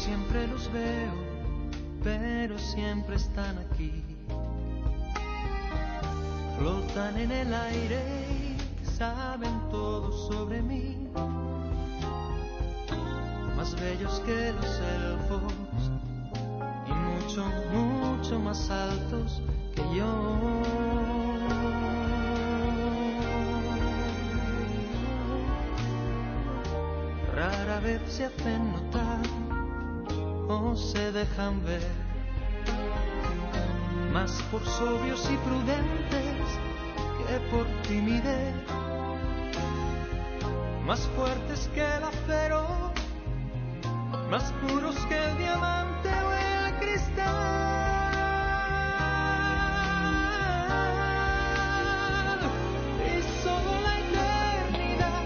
siempre los veo, pero siempre están aquí. Flotan en el aire y saben todo sobre mí. Más bellos que los elfos y mucho, mucho más altos que yo. Rara vez se hacen notar o se dejan ver, más por sobrios y prudentes que por timidez, más fuertes que el acero, más puros que el diamante o el cristal. Y solo la eternidad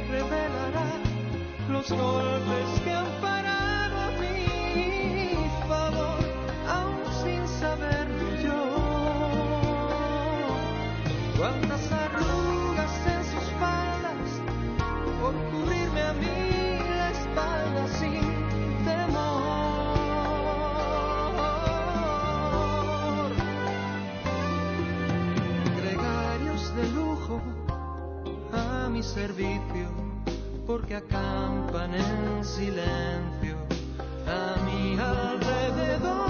revelará los golpes que han parado a mi favor, aún sin saberlo yo. Cuántas arrugas en sus faldas por cubrirme a mí la espalda sin temor. Gregarios de lujo a mi servicio, porque acampan en silencio a mi alrededor.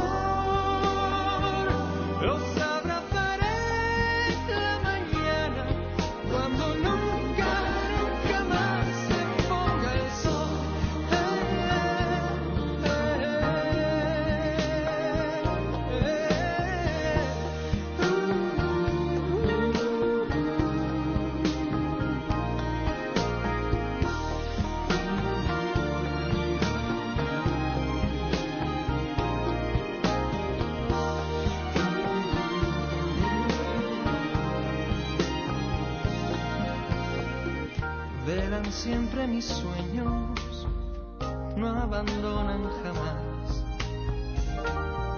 Los abrazaré la mañana cuando nunca, nunca más se ponga el sol. Velan siempre mis sueños, no abandonan jamás.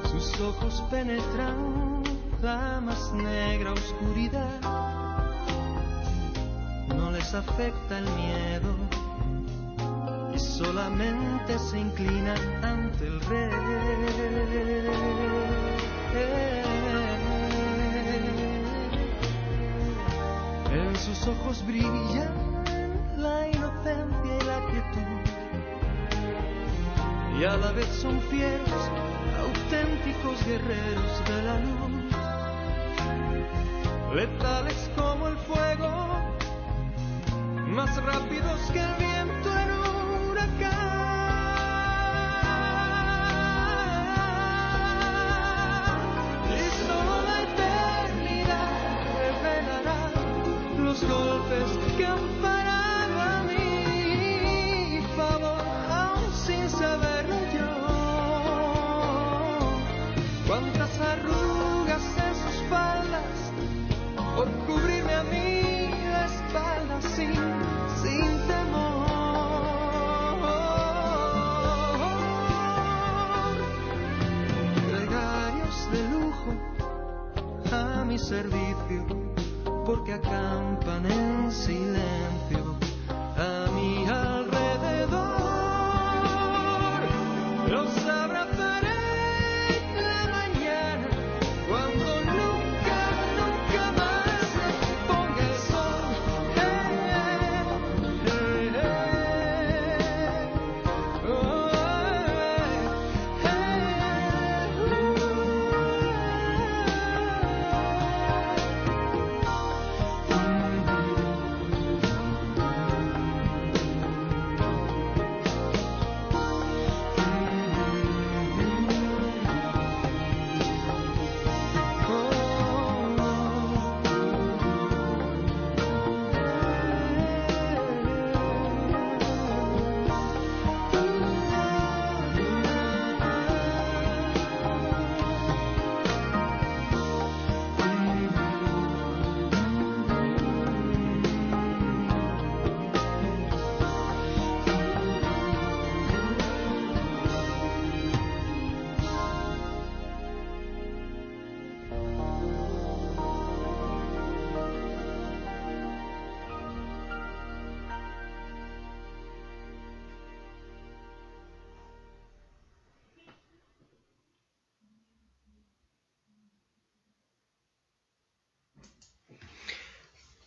Sus ojos penetran la más negra oscuridad. No les afecta el miedo y solamente se inclinan ante el rey. En sus ojos brillan la inocencia y la quietud, y a la vez son fieros, auténticos guerreros de la luz, letales como el fuego, más rápidos que el viento en un huracán. Y solo la eternidad revelará los golpes que han parado a mi favor, aún sin saberlo yo. Cuántas arrugas en sus faldas por cubrirme a mí la espalda sin temor. Gregarios de lujo a mi servicio, porque acampan en silencio a mi alrededor. Los abrazaré la mañana cuando nunca, nunca más se ponga el sol.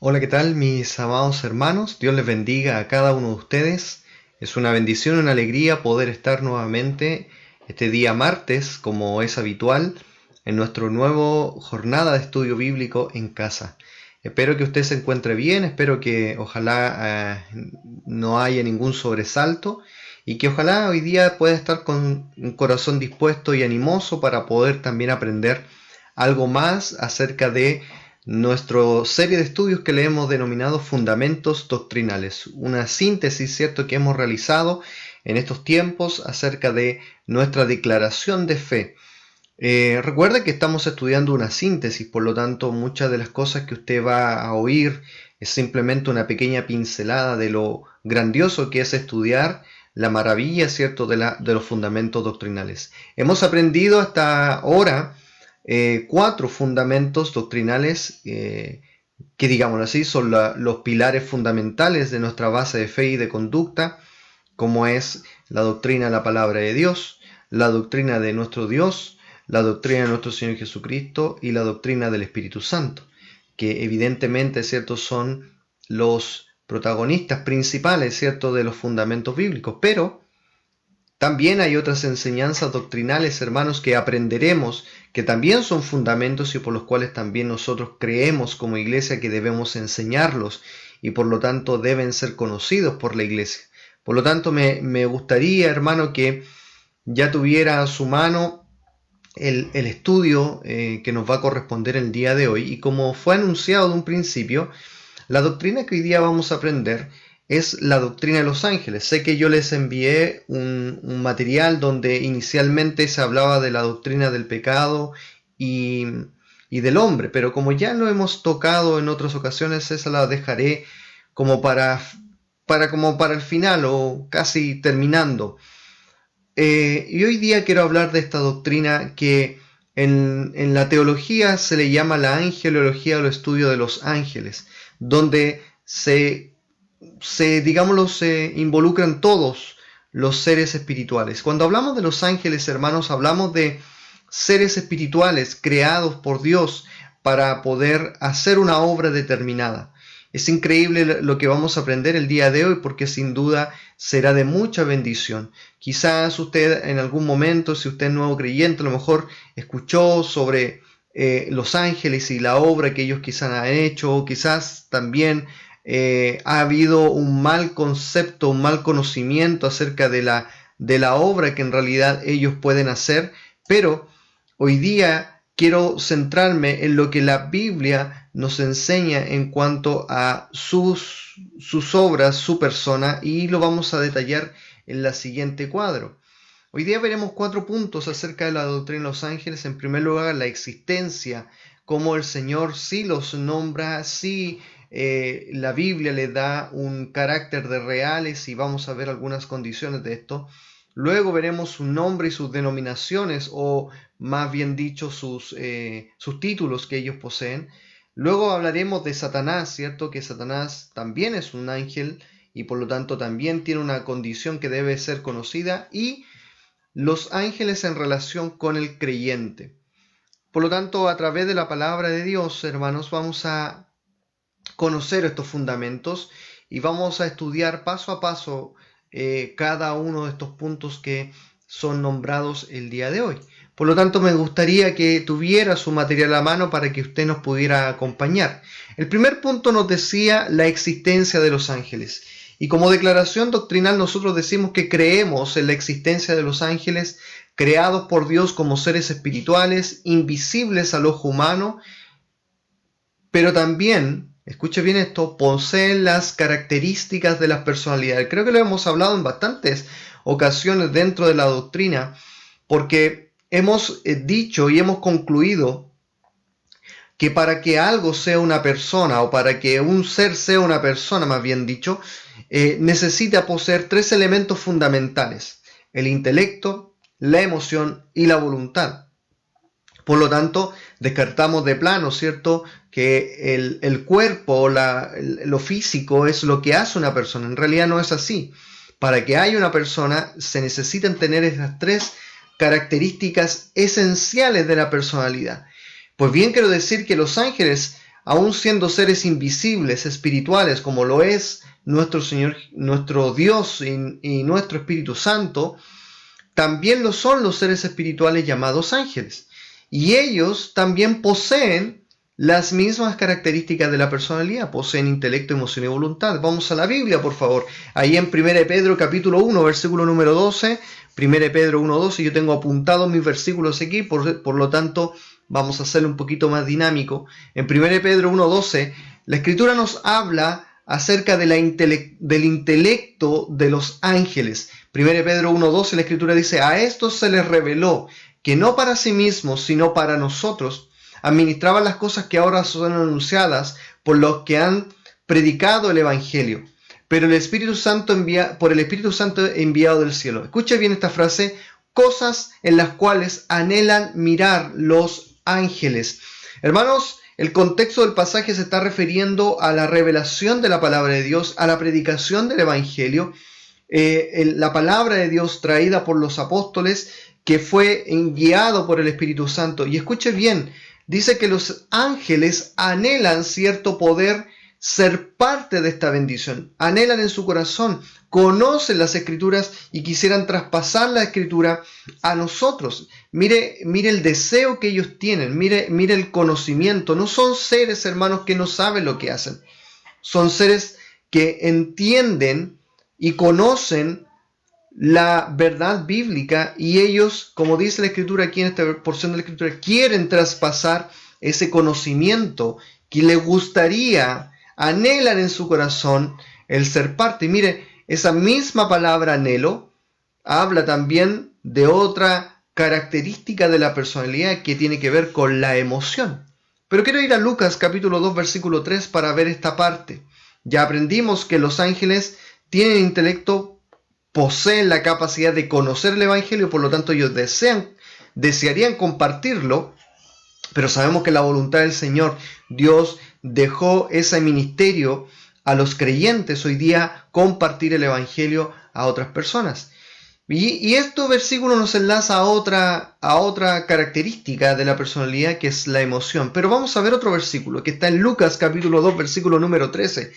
Hola, ¿qué tal mis amados hermanos? Dios les bendiga a cada uno de ustedes. Es una bendición, una alegría poder estar nuevamente este día martes, como es habitual, en nuestro nuevo jornada de estudio bíblico en casa. Espero que usted se encuentre bien, espero que ojalá no haya ningún sobresalto y que ojalá hoy día pueda estar con un corazón dispuesto y animoso para poder también aprender algo más acerca de nuestra serie de estudios que le hemos denominado Fundamentos Doctrinales, una síntesis, ¿cierto?, que hemos realizado en estos tiempos acerca de nuestra declaración de fe. Recuerda que estamos estudiando una síntesis, por lo tanto muchas de las cosas que usted va a oír es simplemente una pequeña pincelada de lo grandioso que es estudiar la maravilla, ¿cierto?, de los fundamentos doctrinales. Hemos aprendido hasta ahora 4 fundamentos doctrinales que, digámoslo así, son los pilares fundamentales de nuestra base de fe y de conducta, como es la doctrina de la palabra de Dios, la doctrina de nuestro Dios, la doctrina de nuestro Señor Jesucristo y la doctrina del Espíritu Santo, que evidentemente, ¿cierto?, son los protagonistas principales, ¿cierto?, de los fundamentos bíblicos, pero también hay otras enseñanzas doctrinales, hermanos, que aprenderemos, que también son fundamentos y por los cuales también nosotros creemos como iglesia que debemos enseñarlos y por lo tanto deben ser conocidos por la iglesia. Por lo tanto, me gustaría, hermano, que ya tuviera a su mano el estudio que nos va a corresponder el día de hoy. Y como fue anunciado de un principio, la doctrina que hoy día vamos a aprender es la doctrina de los ángeles. Sé que yo les envié un material donde inicialmente se hablaba de la doctrina del pecado y del hombre, pero como ya lo hemos tocado en otras ocasiones, esa la dejaré como para el final o casi terminando. Y hoy día quiero hablar de esta doctrina que en la teología se le llama la angelología o el estudio de los ángeles, donde se involucran todos los seres espirituales. Cuando hablamos de los ángeles, hermanos, hablamos de seres espirituales creados por Dios para poder hacer una obra determinada. Es increíble lo que vamos a aprender el día de hoy porque sin duda será de mucha bendición. Quizás usted en algún momento, si usted es nuevo creyente, a lo mejor escuchó sobre los ángeles y la obra que ellos quizás han hecho, o quizás también ha habido un mal concepto, un mal conocimiento acerca de la obra que en realidad ellos pueden hacer, pero hoy día quiero centrarme en lo que la Biblia nos enseña en cuanto a sus obras, su persona, y lo vamos a detallar en la siguiente cuadro. Hoy día veremos 4 puntos acerca de la doctrina de los ángeles. En primer lugar, la existencia, cómo el Señor sí los nombra, sí la Biblia le da un carácter de reales y vamos a ver algunas condiciones de esto. Luego veremos su nombre y sus denominaciones, o más bien dicho, sus títulos que ellos poseen. Luego hablaremos de Satanás, ¿cierto? Que Satanás también es un ángel y por lo tanto también tiene una condición que debe ser conocida, y los ángeles en relación con el creyente. Por lo tanto, a través de la palabra de Dios, hermanos, vamos a conocer estos fundamentos y vamos a estudiar paso a paso cada uno de estos puntos que son nombrados el día de hoy. Por lo tanto, me gustaría que tuviera su material a mano para que usted nos pudiera acompañar. El primer punto nos decía la existencia de los ángeles. Y como declaración doctrinal nosotros decimos que creemos en la existencia de los ángeles creados por Dios como seres espirituales, invisibles al ojo humano, pero también, escuche bien esto, poseen las características de las personalidades. Creo que lo hemos hablado en bastantes ocasiones dentro de la doctrina, porque hemos dicho y hemos concluido que para que algo sea una persona, o para que un ser sea una persona, más bien dicho, necesita poseer 3 elementos fundamentales: el intelecto, la emoción y la voluntad. Por lo tanto, descartamos de plano, ¿cierto?, que el cuerpo o lo físico es lo que hace una persona. En realidad no es así. Para que haya una persona se necesitan tener esas 3 características esenciales de la personalidad. Pues bien, quiero decir que los ángeles, aun siendo seres invisibles, espirituales, como lo es nuestro Señor, nuestro Dios y nuestro Espíritu Santo, también lo son los seres espirituales llamados ángeles. Y ellos también poseen las mismas características de la personalidad, poseen intelecto, emoción y voluntad. Vamos a la Biblia, por favor. Ahí en 1 Pedro capítulo 1, versículo número 12, 1 Pedro 1, 12, yo tengo apuntados mis versículos aquí, por lo tanto vamos a hacerlo un poquito más dinámico. En 1 Pedro 1, 12, la Escritura nos habla acerca de del intelecto de los ángeles. 1 Pedro 1, 12, la Escritura dice: a estos se les reveló que no para sí mismos, sino para nosotros, administraban las cosas que ahora son anunciadas por los que han predicado el Evangelio, pero el Espíritu Santo por el Espíritu Santo enviado del cielo. Escuche bien esta frase: cosas en las cuales anhelan mirar los ángeles. Hermanos, el contexto del pasaje se está refiriendo a la revelación de la palabra de Dios, a la predicación del Evangelio, la palabra de Dios traída por los apóstoles, que fue guiado por el Espíritu Santo. Y escuche bien, dice que los ángeles anhelan cierto poder ser parte de esta bendición, anhelan en su corazón, conocen las Escrituras y quisieran traspasar la Escritura a nosotros. Mire el deseo que ellos tienen, mire el conocimiento. No son seres, hermanos, que no saben lo que hacen. Son seres que entienden y conocen la verdad bíblica, y ellos, como dice la Escritura aquí en esta porción de la Escritura, quieren traspasar ese conocimiento que les gustaría, anhelan en su corazón el ser parte. Y mire, esa misma palabra anhelo habla también de otra característica de la personalidad que tiene que ver con la emoción. Pero quiero ir a Lucas capítulo 2 versículo 3 para ver esta parte. Ya aprendimos que los ángeles tienen intelecto, poseen la capacidad de conocer el Evangelio, por lo tanto ellos desearían compartirlo, pero sabemos que la voluntad del Señor, Dios dejó ese ministerio a los creyentes hoy día, compartir el Evangelio a otras personas. Y este versículo nos enlaza a otra característica de la personalidad, que es la emoción. Pero vamos a ver otro versículo que está en Lucas capítulo 2 versículo número 13.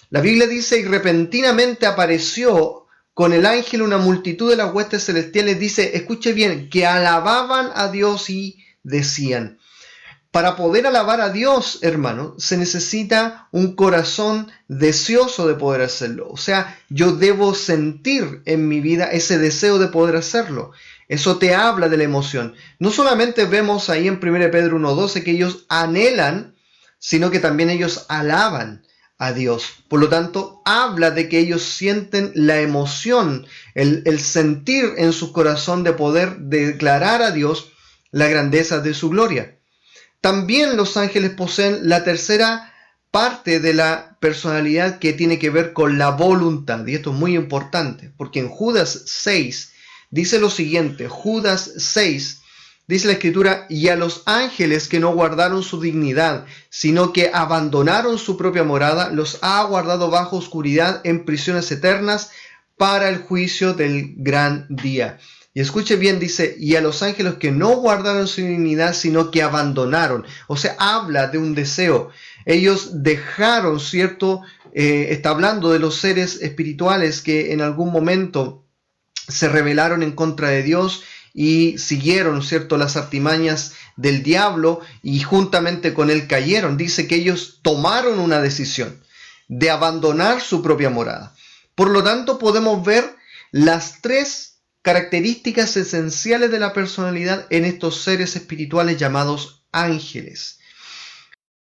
La Biblia dice: y repentinamente apareció con el ángel una multitud de las huestes celestiales, dice, escuche bien, que alababan a Dios y decían. Para poder alabar a Dios, hermano, se necesita un corazón deseoso de poder hacerlo. O sea, yo debo sentir en mi vida ese deseo de poder hacerlo. Eso te habla de la emoción. No solamente vemos ahí en 1 Pedro 1:12 que ellos anhelan, sino que también ellos alaban a Dios. Por lo tanto, habla de que ellos sienten la emoción, el sentir en su corazón de poder declarar a Dios la grandeza de su gloria. También los ángeles poseen la tercera parte de la personalidad, que tiene que ver con la voluntad. Y esto es muy importante, porque en Judas 6 dice lo siguiente. Judas 6 dice la Escritura: y a los ángeles que no guardaron su dignidad, sino que abandonaron su propia morada, los ha guardado bajo oscuridad en prisiones eternas para el juicio del gran día. Y escuche bien, dice: y a los ángeles que no guardaron su dignidad, sino que abandonaron. O sea, habla de un deseo. Ellos dejaron, ¿cierto? Está hablando de los seres espirituales que en algún momento se rebelaron en contra de Dios y siguieron, ¿cierto?, las artimañas del diablo, y juntamente con él cayeron. Dice que ellos tomaron una decisión de abandonar su propia morada. Por lo tanto, podemos ver las tres características esenciales de la personalidad en estos seres espirituales llamados ángeles.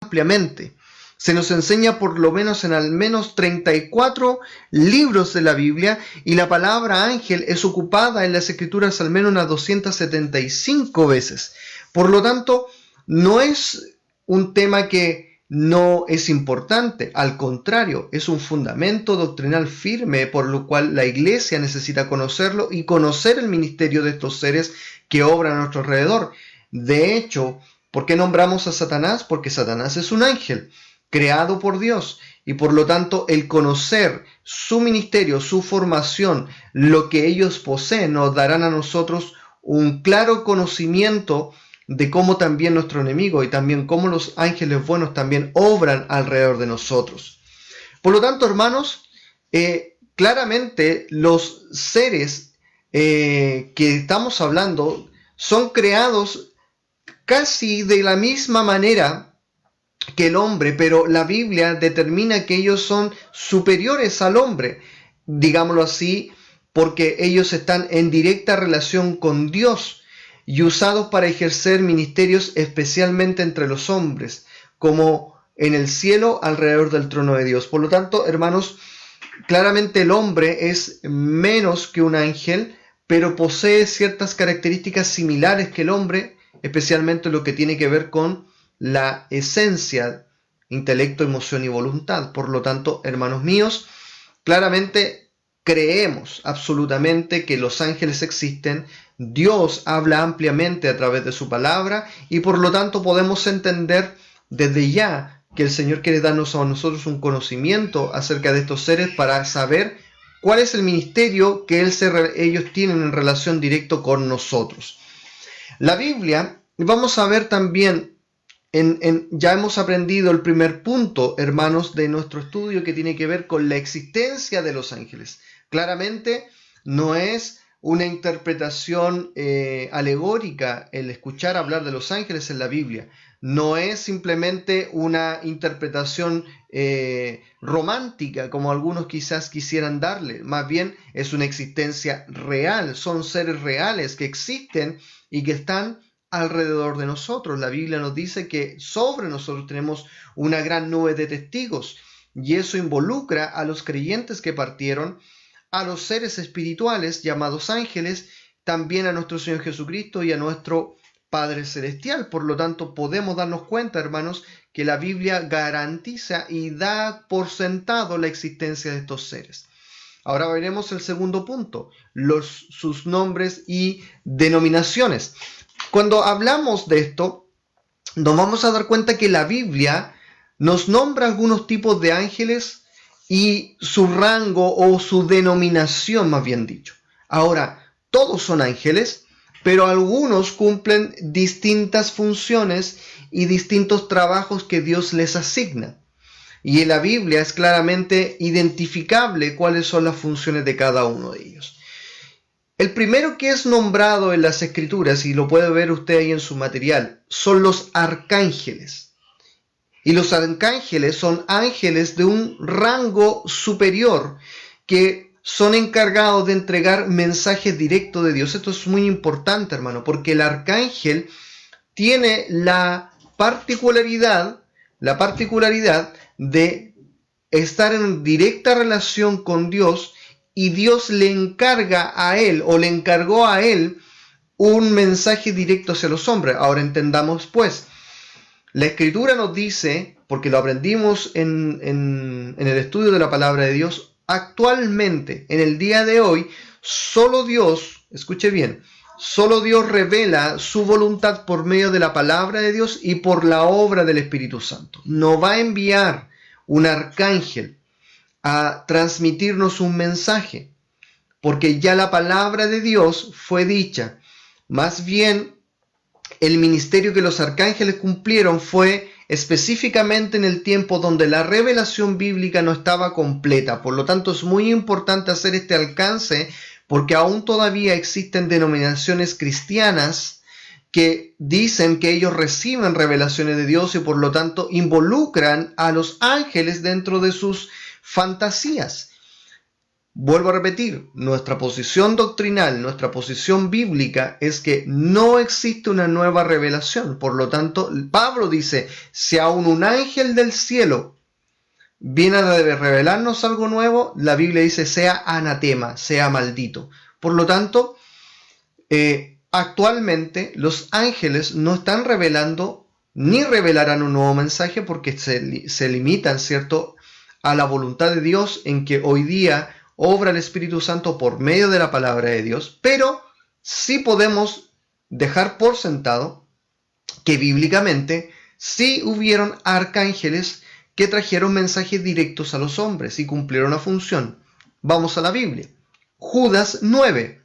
Ampliamente se nos enseña por lo menos en al menos 34 libros de la Biblia, y la palabra ángel es ocupada en las Escrituras al menos unas 275 veces. Por lo tanto, no es un tema que no es importante, al contrario, es un fundamento doctrinal firme por lo cual la Iglesia necesita conocerlo y conocer el ministerio de estos seres que obran a nuestro alrededor. De hecho, ¿por qué nombramos a Satanás? Porque Satanás es un ángel creado por Dios, y por lo tanto el conocer su ministerio, su formación, lo que ellos poseen, nos darán a nosotros un claro conocimiento de cómo también nuestro enemigo y también cómo los ángeles buenos también obran alrededor de nosotros. Por lo tanto, hermanos, claramente los seres que estamos hablando son creados casi de la misma manera que el hombre, pero la Biblia determina que ellos son superiores al hombre, digámoslo así, porque ellos están en directa relación con Dios y usados para ejercer ministerios especialmente entre los hombres, como en el cielo alrededor del trono de Dios. Por lo tanto, hermanos, claramente el hombre es menos que un ángel, pero posee ciertas características similares que el hombre, especialmente lo que tiene que ver con la esencia, intelecto, emoción y voluntad. Por lo tanto, hermanos míos, claramente creemos absolutamente que los ángeles existen. Dios habla ampliamente a través de su palabra y por lo tanto podemos entender desde ya que el Señor quiere darnos a nosotros un conocimiento acerca de estos seres para saber cuál es el ministerio que ellos tienen en relación directa con nosotros. La Biblia, vamos a ver también, ya hemos aprendido el primer punto, hermanos, de nuestro estudio que tiene que ver con la existencia de los ángeles. Claramente no es una interpretación alegórica el escuchar hablar de los ángeles en la Biblia. No es simplemente una interpretación romántica como algunos quizás quisieran darle. Más bien es una existencia real. Son seres reales que existen y que están alrededor de nosotros. La Biblia nos dice que sobre nosotros tenemos una gran nube de testigos y eso involucra a los creyentes que partieron, a los seres espirituales llamados ángeles, también a nuestro Señor Jesucristo y a nuestro Padre Celestial. Por lo tanto, podemos darnos cuenta, hermanos, que la Biblia garantiza y da por sentado la existencia de estos seres. Ahora veremos el segundo punto, sus nombres y denominaciones. Cuando hablamos de esto, nos vamos a dar cuenta que la Biblia nos nombra algunos tipos de ángeles y su rango o su denominación, más bien dicho. Ahora, todos son ángeles, pero algunos cumplen distintas funciones y distintos trabajos que Dios les asigna. Y en la Biblia es claramente identificable cuáles son las funciones de cada uno de ellos. El primero que es nombrado en las Escrituras, y lo puede ver usted ahí en su material, son los arcángeles. Y los arcángeles son ángeles de un rango superior que son encargados de entregar mensajes directos de Dios. Esto es muy importante, hermano, porque el arcángel tiene la particularidad de estar en directa relación con Dios y Dios le encarga a él o le encargó a él un mensaje directo hacia los hombres. Ahora entendamos pues. La Escritura nos dice, porque lo aprendimos en el estudio de la palabra de Dios, actualmente, en el día de hoy, solo Dios, escuche bien, solo Dios revela su voluntad por medio de la palabra de Dios y por la obra del Espíritu Santo. No va a enviar un arcángel a transmitirnos un mensaje, porque ya la palabra de Dios fue dicha. Más bien, el ministerio que los arcángeles cumplieron fue específicamente en el tiempo donde la revelación bíblica no estaba completa. Por lo tanto, es muy importante hacer este alcance porque aún todavía existen denominaciones cristianas que dicen que ellos reciben revelaciones de Dios y por lo tanto involucran a los ángeles dentro de sus fantasías. Vuelvo a repetir, nuestra posición doctrinal, nuestra posición bíblica es que no existe una nueva revelación. Por lo tanto, Pablo dice, si aún un ángel del cielo viene a revelarnos algo nuevo, la Biblia dice, sea anatema, sea maldito. Por lo tanto, actualmente los ángeles no están revelando ni revelarán un nuevo mensaje porque se limitan, ¿cierto?, a la voluntad de Dios en que hoy día obra el Espíritu Santo por medio de la palabra de Dios, pero sí podemos dejar por sentado que bíblicamente sí hubieron arcángeles que trajeron mensajes directos a los hombres y cumplieron la función. Vamos a la Biblia. Judas 9.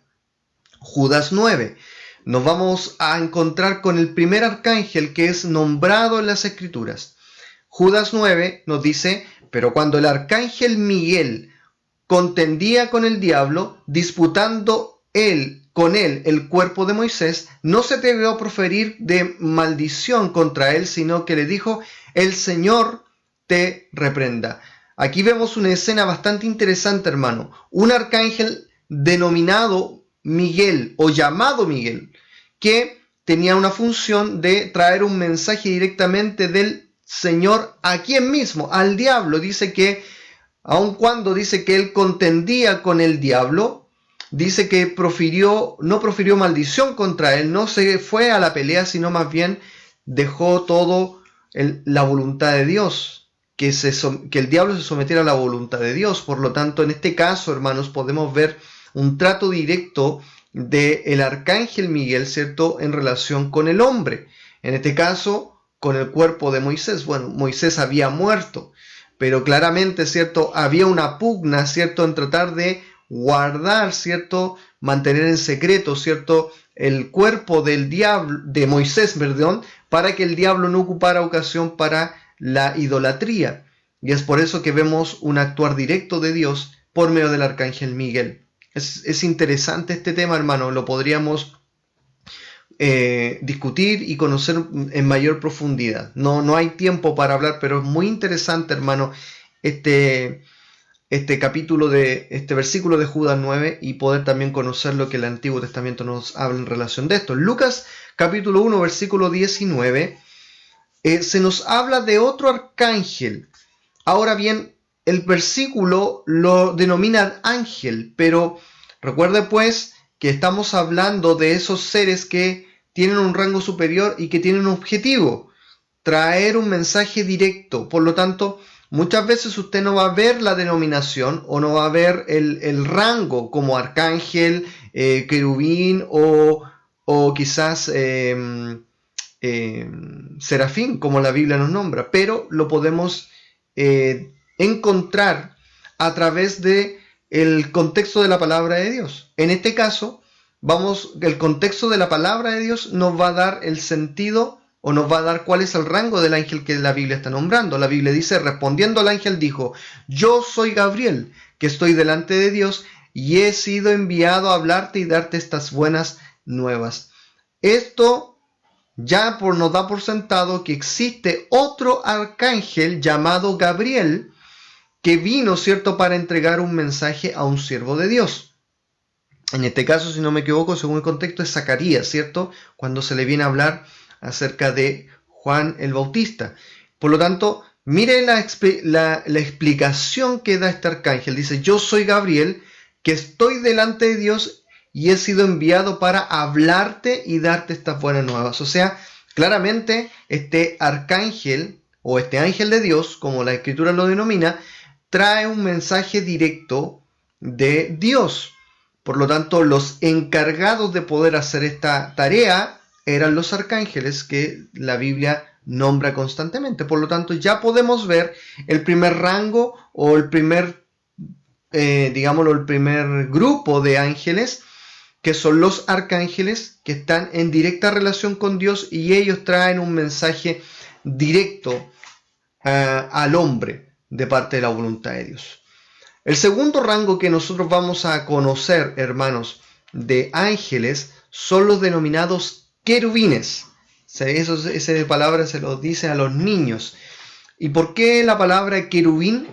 nos vamos a encontrar con el primer arcángel que es nombrado en las Escrituras. Judas 9 nos dice: pero cuando el arcángel Miguel contendía con el diablo, disputando con él el cuerpo de Moisés, no se atrevió a proferir de maldición contra él, sino que le dijo: el Señor te reprenda. Aquí vemos una escena bastante interesante, hermano. Un arcángel denominado Miguel o llamado Miguel, que tenía una función de traer un mensaje directamente del Señor a quien mismo, al diablo. Dice que, aun cuando dice que él contendía con el diablo, dice que no profirió maldición contra él, no se fue a la pelea, sino más bien dejó todo la voluntad de Dios, que el diablo se sometiera a la voluntad de Dios. Por lo tanto, en este caso, hermanos, podemos ver un trato directo del arcángel Miguel, ¿cierto?, en relación con el hombre. En este caso, con el cuerpo de Moisés. Bueno, Moisés había muerto, pero claramente, ¿cierto?, había una pugna, ¿cierto?, en tratar de guardar, ¿cierto?, mantener en secreto, ¿cierto?, el cuerpo de Moisés, para que el diablo no ocupara ocasión para la idolatría. Y es por eso que vemos un actuar directo de Dios por medio del arcángel Miguel. Es interesante este tema, hermano, lo podríamos discutir y conocer en mayor profundidad. No hay tiempo para hablar, pero es muy interesante, hermano, este capítulo este versículo de Judas 9, y poder también conocer lo que el Antiguo Testamento nos habla en relación de esto. Lucas capítulo 1, versículo 19, se nos habla de otro arcángel. Ahora bien, el versículo lo denomina ángel, pero recuerde pues que estamos hablando de esos seres que tienen un rango superior y que tienen un objetivo: traer un mensaje directo. Por lo tanto, muchas veces usted no va a ver la denominación o no va a ver el rango como arcángel, querubín o quizás serafín, como la Biblia nos nombra, pero lo podemos encontrar a través de el contexto de la palabra de Dios. En este caso, el contexto de la palabra de Dios nos va a dar el sentido, o nos va a dar cuál es el rango del ángel que la Biblia está nombrando. La Biblia dice: respondiendo al ángel dijo: yo soy Gabriel, que estoy delante de Dios, y he sido enviado a hablarte y darte estas buenas nuevas. Esto ya nos da por sentado que existe otro arcángel llamado Gabriel, que vino, ¿cierto?, para entregar un mensaje a un siervo de Dios. En este caso, si no me equivoco, según el contexto, es Zacarías, ¿cierto?, cuando se le viene a hablar acerca de Juan el Bautista. Por lo tanto, mire la explicación que da este arcángel. Dice: yo soy Gabriel, que estoy delante de Dios y he sido enviado para hablarte y darte estas buenas nuevas. O sea, claramente este arcángel o este ángel de Dios, como la Escritura lo denomina, trae un mensaje directo de Dios. Por lo tanto, los encargados de poder hacer esta tarea eran los arcángeles, que la Biblia nombra constantemente. Por lo tanto, ya podemos ver el primer rango o el primer, el primer grupo de ángeles, que son los arcángeles, que están en directa relación con Dios, y ellos traen un mensaje directo al hombre de parte de la voluntad de Dios. El segundo rango que nosotros vamos a conocer, hermanos, de ángeles son los denominados querubines. Esa palabra se lo dice a los niños. ¿Y por qué la palabra querubín?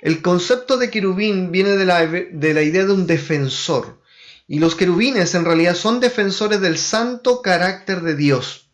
El concepto de querubín viene de la idea de un defensor. Y los querubines en realidad son defensores del santo carácter de Dios.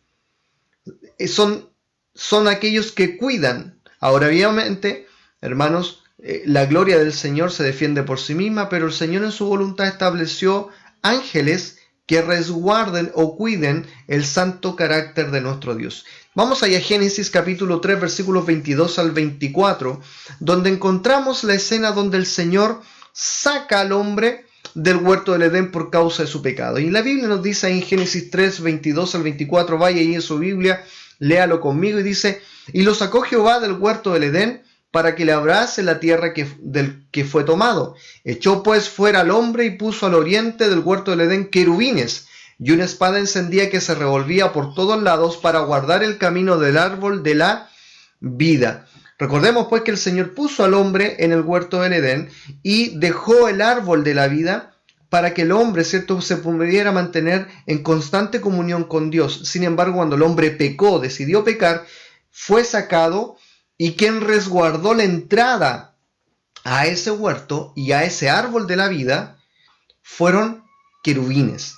Son aquellos que cuidan. Ahora, obviamente, hermanos, la gloria del Señor se defiende por sí misma, pero el Señor en su voluntad estableció ángeles que resguarden o cuiden el santo carácter de nuestro Dios. Vamos allá a Génesis capítulo 3, versículos 22 al 24, donde encontramos la escena donde el Señor saca al hombre del huerto del Edén por causa de su pecado. Y la Biblia nos dice en Génesis 3, 22 al 24, vaya ahí en su Biblia, léalo conmigo, y dice: y lo sacó Jehová del huerto del Edén para que labrase la tierra del que fue tomado. Echó pues fuera al hombre y puso al oriente del huerto del Edén querubines y una espada encendida que se revolvía por todos lados para guardar el camino del árbol de la vida. Recordemos pues que el Señor puso al hombre en el huerto del Edén y dejó el árbol de la vida para que el hombre, ¿cierto?, se pudiera mantener en constante comunión con Dios. Sin embargo, cuando el hombre pecó, decidió pecar, fue sacado, y quien resguardó la entrada a ese huerto y a ese árbol de la vida fueron querubines.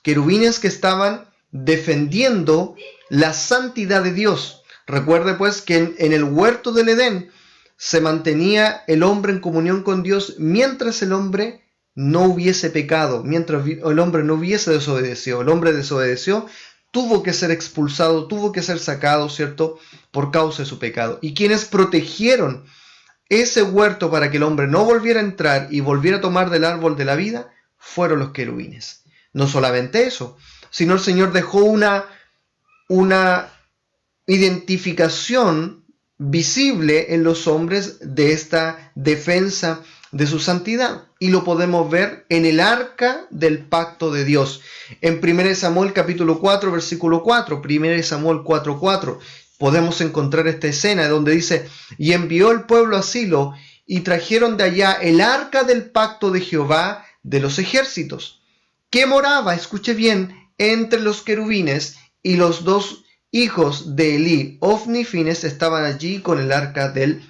Querubines que estaban defendiendo la santidad de Dios. Recuerde pues que en el huerto del Edén se mantenía el hombre en comunión con Dios mientras el hombre no hubiese pecado, mientras el hombre no hubiese desobedecido. El hombre desobedeció, tuvo que ser expulsado, tuvo que ser sacado, ¿cierto?, por causa de su pecado. Y quienes protegieron ese huerto para que el hombre no volviera a entrar y volviera a tomar del árbol de la vida fueron los querubines. No solamente eso, sino el Señor dejó una identificación visible en los hombres de esta defensa de su santidad, y lo podemos ver en el arca del pacto de Dios. En 1 Samuel capítulo 4 versículo 4, 1 Samuel 4:4, podemos encontrar esta escena donde dice: y envió el pueblo a Silo y trajeron de allá el arca del pacto de Jehová de los ejércitos, que moraba, escuche bien, entre los querubines, y los dos hijos de Elí, Ofni y Fines, estaban allí con el arca del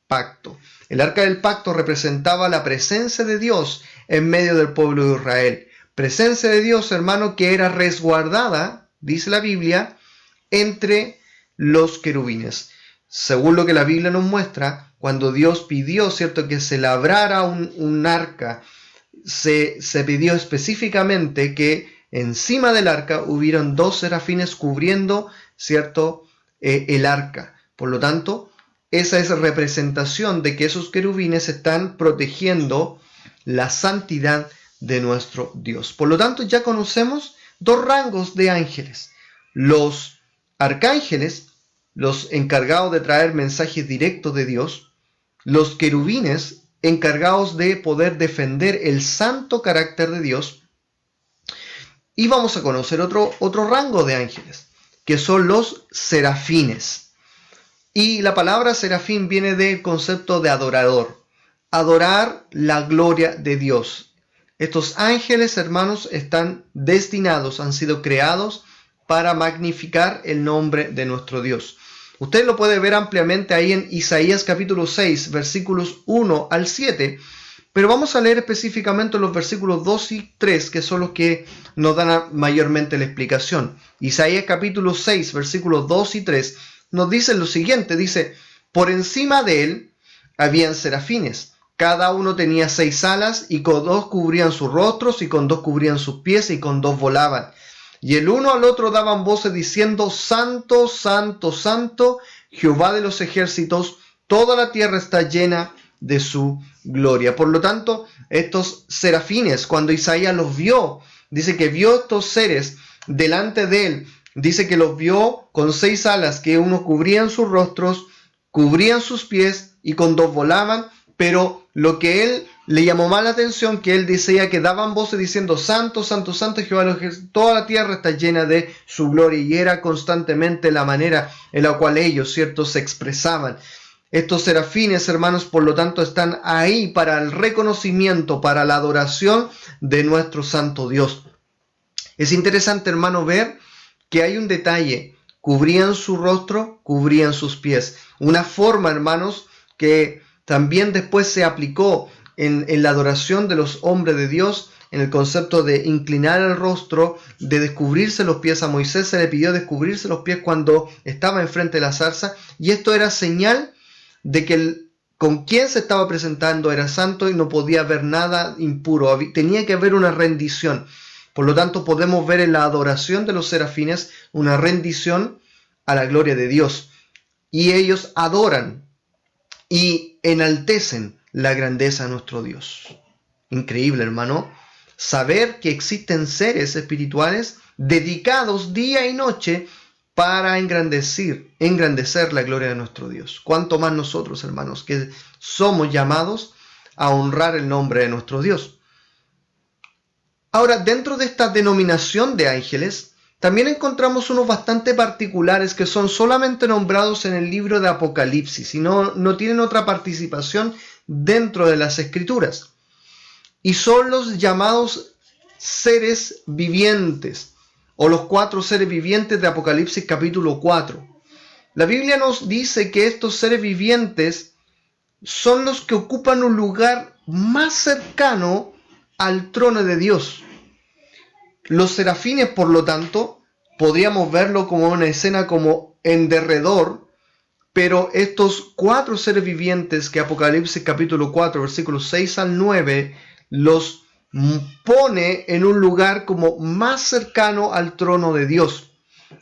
pacto. El arca del pacto representaba la presencia de Dios en medio del pueblo de Israel. Presencia de Dios, hermano, que era resguardada, dice la Biblia, entre los querubines. Según lo que la Biblia nos muestra, cuando Dios pidió, ¿cierto?, que se labrara un arca, se pidió específicamente que encima del arca hubieran dos serafines cubriendo, ¿cierto?, el arca. Por lo tanto, esa es representación de que esos querubines están protegiendo la santidad de nuestro Dios. Por lo tanto, ya conocemos dos rangos de ángeles: los arcángeles, los encargados de traer mensajes directos de Dios; los querubines, encargados de poder defender el santo carácter de Dios. Y vamos a conocer otro rango de ángeles, que son los serafines. Y la palabra serafín viene del concepto de adorador. Adorar la gloria de Dios. Estos ángeles, hermanos, están destinados, han sido creados para magnificar el nombre de nuestro Dios. Usted lo puede ver ampliamente ahí en Isaías capítulo 6, versículos 1 al 7. Pero vamos a leer específicamente los versículos 2 y 3, que son los que nos dan mayormente la explicación. Isaías capítulo 6, versículos 2 y 3, nos dice lo siguiente, dice: por encima de él habían serafines, cada uno tenía 6 alas, y con 2 cubrían sus rostros, y con 2 cubrían sus pies, y con 2 volaban. Y el uno al otro daban voces diciendo: Santo, Santo, Santo, Jehová de los ejércitos, toda la tierra está llena de su gloria. Por lo tanto, estos serafines, cuando Isaías los vio, dice que vio estos seres delante de él, dice que los vio con 6 alas, que uno cubrían sus rostros, cubrían sus pies, y con 2 volaban. Pero lo que él le llamó más la atención, que él decía que daban voces diciendo: Santo, Santo, Santo, Jehová de los ejércitos, toda la tierra está llena de su gloria. Y era constantemente la manera en la cual ellos, ¿cierto?, se expresaban. Estos serafines, hermanos, por lo tanto, están ahí para el reconocimiento, para la adoración de nuestro santo Dios. Es interesante, hermano, ver que hay un detalle: cubrían su rostro, cubrían sus pies. Una forma, hermanos, que también después se aplicó en la adoración de los hombres de Dios, en el concepto de inclinar el rostro, de descubrirse los pies. A Moisés se le pidió descubrirse los pies cuando estaba enfrente de la zarza, y esto era señal de que con quien se estaba presentando era santo y no podía haber nada impuro, tenía que haber una rendición. Por lo tanto, podemos ver en la adoración de los serafines una rendición a la gloria de Dios, y ellos adoran y enaltecen la grandeza de nuestro Dios. Increíble, hermano, saber que existen seres espirituales dedicados día y noche para engrandecer la gloria de nuestro Dios. Cuánto más nosotros, hermanos, que somos llamados a honrar el nombre de nuestro Dios. Ahora, dentro de esta denominación de ángeles, también encontramos unos bastante particulares que son solamente nombrados en el libro de Apocalipsis y no tienen otra participación dentro de las Escrituras. Y son los llamados seres vivientes, o los 4 seres vivientes de Apocalipsis capítulo 4. La Biblia nos dice que estos seres vivientes son los que ocupan un lugar más cercano al trono de Dios. Los serafines, por lo tanto, podríamos verlo como una escena como en derredor, pero estos 4 seres vivientes que Apocalipsis capítulo 4, versículos 6 al 9, los pone en un lugar como más cercano al trono de Dios.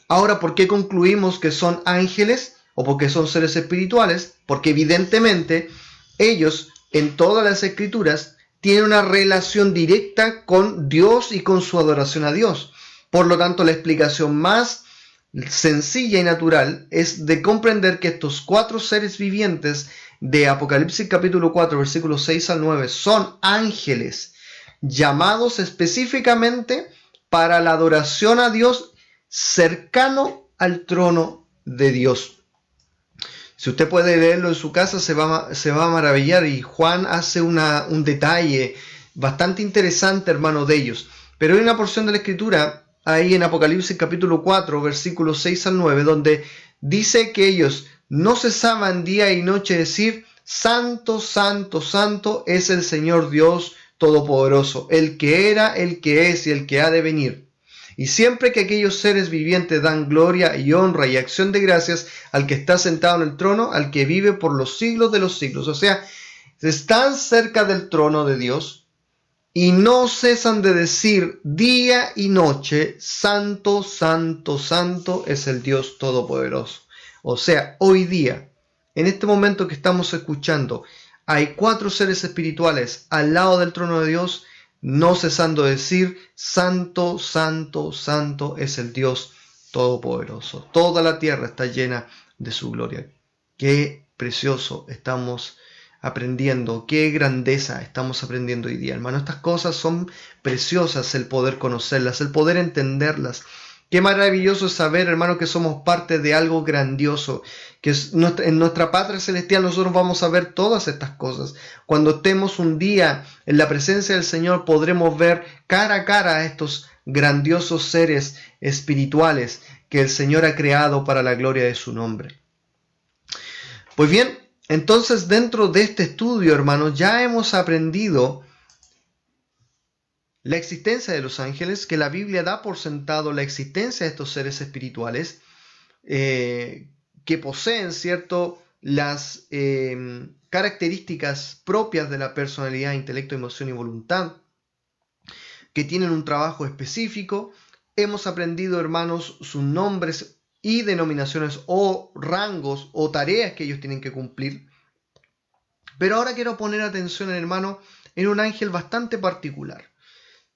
Ahora, ¿por qué concluimos que son ángeles o porque son seres espirituales? Porque evidentemente ellos en todas las Escrituras tienen una relación directa con Dios y con su adoración a Dios. Por lo tanto, la explicación más sencilla y natural es de comprender que estos 4 seres vivientes de Apocalipsis capítulo 4, versículos 6 al 9 son ángeles llamados específicamente para la adoración a Dios cercano al trono de Dios. Si usted puede leerlo en su casa, se va a maravillar, y Juan hace un detalle bastante interesante, hermano, de ellos. Pero hay una porción de la Escritura, ahí en Apocalipsis capítulo 4, versículos 6 al 9, donde dice que ellos no cesaban día y noche decir: Santo, santo, santo es el Señor Dios Todopoderoso, el que era, el que es y el que ha de venir. Y siempre que aquellos seres vivientes dan gloria y honra y acción de gracias al que está sentado en el trono, al que vive por los siglos de los siglos. O sea, están cerca del trono de Dios y no cesan de decir día y noche: Santo, santo, santo es el Dios Todopoderoso. O sea, hoy día, en este momento que estamos escuchando, hay 4 seres espirituales al lado del trono de Dios, no cesando de decir: Santo, santo, santo es el Dios Todopoderoso. Toda la tierra está llena de su gloria. Qué precioso estamos aprendiendo, qué grandeza estamos aprendiendo hoy día, hermano. Estas cosas son preciosas, el poder conocerlas, el poder entenderlas. Qué maravilloso es saber, hermano, que somos parte de algo grandioso, que en nuestra patria celestial nosotros vamos a ver todas estas cosas. Cuando estemos un día en la presencia del Señor, podremos ver cara a cara a estos grandiosos seres espirituales que el Señor ha creado para la gloria de su nombre. Pues bien, entonces dentro de este estudio, hermanos, ya hemos aprendido la existencia de los ángeles, que la Biblia da por sentado la existencia de estos seres espirituales, que poseen, ¿cierto?, las características propias de la personalidad, intelecto, emoción y voluntad, que tienen un trabajo específico. Hemos aprendido, hermanos, sus nombres y denominaciones o rangos o tareas que ellos tienen que cumplir. Pero ahora quiero poner atención, hermano, en un ángel bastante particular,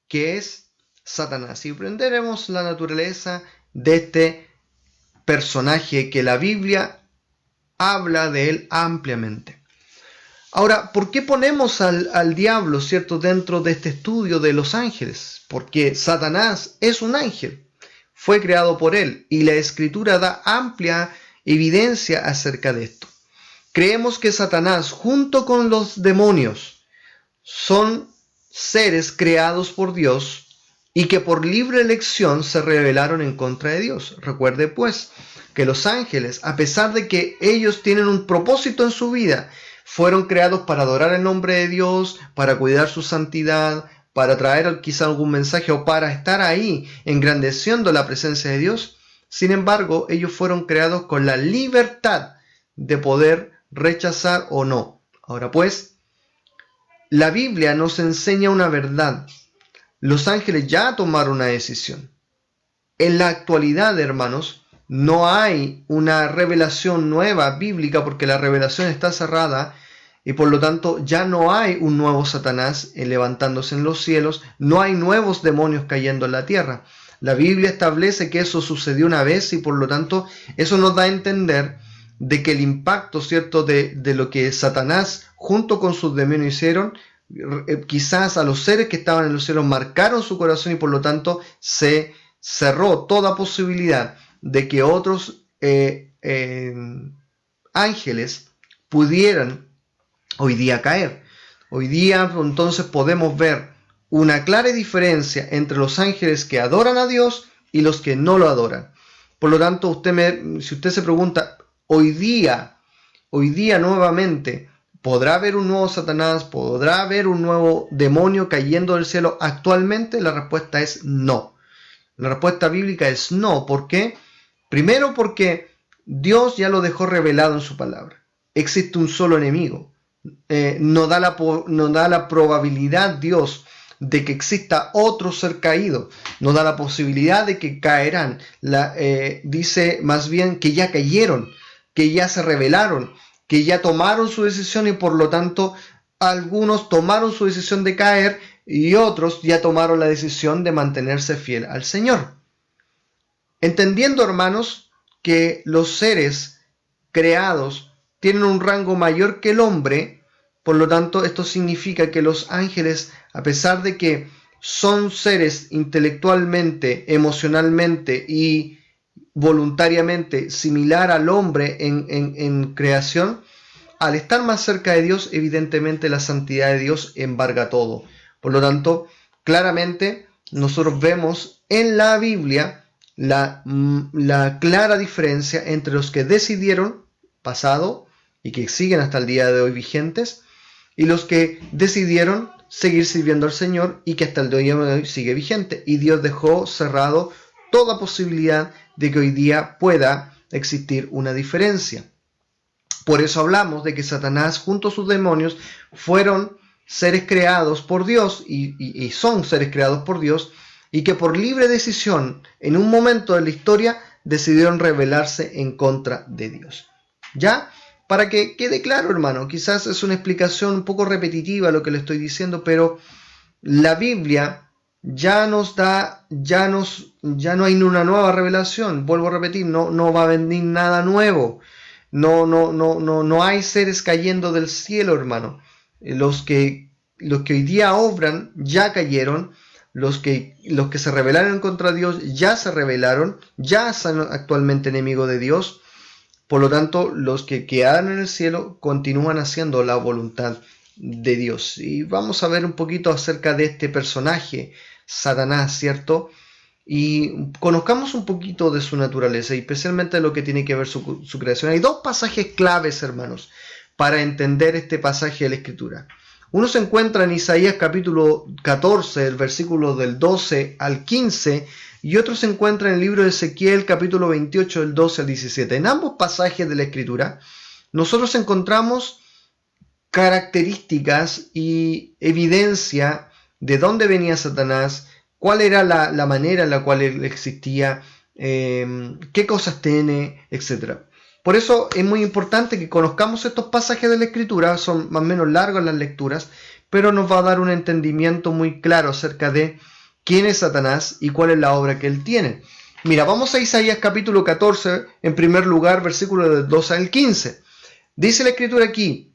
que es Satanás, y aprenderemos la naturaleza de este personaje que la Biblia habla de él ampliamente. Ahora, ¿por qué ponemos al diablo, cierto, dentro de este estudio de los ángeles? Porque Satanás es un ángel, fue creado por él, y la Escritura da amplia evidencia acerca de esto. Creemos que Satanás, junto con los demonios, son seres creados por Dios y que por libre elección se rebelaron en contra de Dios. Recuerde pues que los ángeles, a pesar de que ellos tienen un propósito en su vida, fueron creados para adorar el nombre de Dios, para cuidar su santidad, para traer quizá algún mensaje o para estar ahí engrandeciendo la presencia de Dios. Sin embargo, ellos fueron creados con la libertad de poder rechazar o no. Ahora pues, la Biblia nos enseña una verdad. Los ángeles ya tomaron una decisión. En la actualidad, hermanos, no hay una revelación nueva bíblica porque la revelación está cerrada y por lo tanto ya no hay un nuevo Satanás levantándose en los cielos, no hay nuevos demonios cayendo en la tierra. La Biblia establece que eso sucedió una vez y por lo tanto eso nos da a entender de que el impacto, ¿cierto?, de lo que Satanás junto con sus demonios hicieron quizás a los seres que estaban en los cielos marcaron su corazón y por lo tanto se cerró toda posibilidad de que otros ángeles pudieran hoy día caer. Hoy día entonces podemos ver una clara diferencia entre los ángeles que adoran a Dios y los que no lo adoran. Por lo tanto, si usted se pregunta, hoy día nuevamente, ¿podrá haber un nuevo Satanás? ¿Podrá haber un nuevo demonio cayendo del cielo actualmente? La respuesta es no. La respuesta bíblica es no. ¿Por qué? Primero porque Dios ya lo dejó revelado en su palabra. Existe un solo enemigo. No da la probabilidad Dios de que exista otro ser caído. No da la posibilidad de que caerán. Dice más bien que ya cayeron, que ya se rebelaron, que ya tomaron su decisión y por lo tanto algunos tomaron su decisión de caer y otros ya tomaron la decisión de mantenerse fiel al Señor. Entendiendo, hermanos, que los seres creados tienen un rango mayor que el hombre, por lo tanto esto significa que los ángeles, a pesar de que son seres intelectualmente, emocionalmente y voluntariamente similar al hombre en creación, al estar más cerca de Dios, evidentemente la santidad de Dios embarga todo. Por lo tanto, claramente nosotros vemos en la Biblia la clara diferencia entre los que decidieron pasado y que siguen hasta el día de hoy vigentes y los que decidieron seguir sirviendo al Señor y que hasta el día de hoy sigue vigente. Y Dios dejó cerrado toda posibilidad de que hoy día pueda existir una diferencia. Por eso hablamos de que Satanás junto a sus demonios fueron seres creados por Dios y son seres creados por Dios y que por libre decisión en un momento de la historia decidieron rebelarse en contra de Dios. ¿Ya? Para que quede claro, hermano, quizás es una explicación un poco repetitiva lo que le estoy diciendo, pero la Biblia ya no hay una nueva revelación. Vuelvo a repetir, no va a venir nada nuevo. No hay seres cayendo del cielo, hermano. Los que hoy día obran ya cayeron. Los que se rebelaron contra Dios ya se rebelaron, ya son actualmente enemigos de Dios. Por lo tanto, los que quedan en el cielo continúan haciendo la voluntad de Dios. Y vamos a ver un poquito acerca de este personaje, Satanás, ¿cierto? Y conozcamos un poquito de su naturaleza y especialmente lo que tiene que ver su creación. Hay dos pasajes claves, hermanos, para entender este pasaje de la Escritura. Uno se encuentra en Isaías capítulo 14, el versículo del 12 al 15, y otro se encuentra en el libro de Ezequiel capítulo 28, del 12 al 17. En ambos pasajes de la Escritura, nosotros encontramos características y evidencia de dónde venía Satanás, cuál era la manera en la cual él existía, qué cosas tiene, etc. Por eso es muy importante que conozcamos estos pasajes de la Escritura, son más o menos largas las lecturas, pero nos va a dar un entendimiento muy claro acerca de quién es Satanás y cuál es la obra que él tiene. Mira, vamos a Isaías capítulo 14, en primer lugar, versículo del 12 al 15. Dice la Escritura aquí: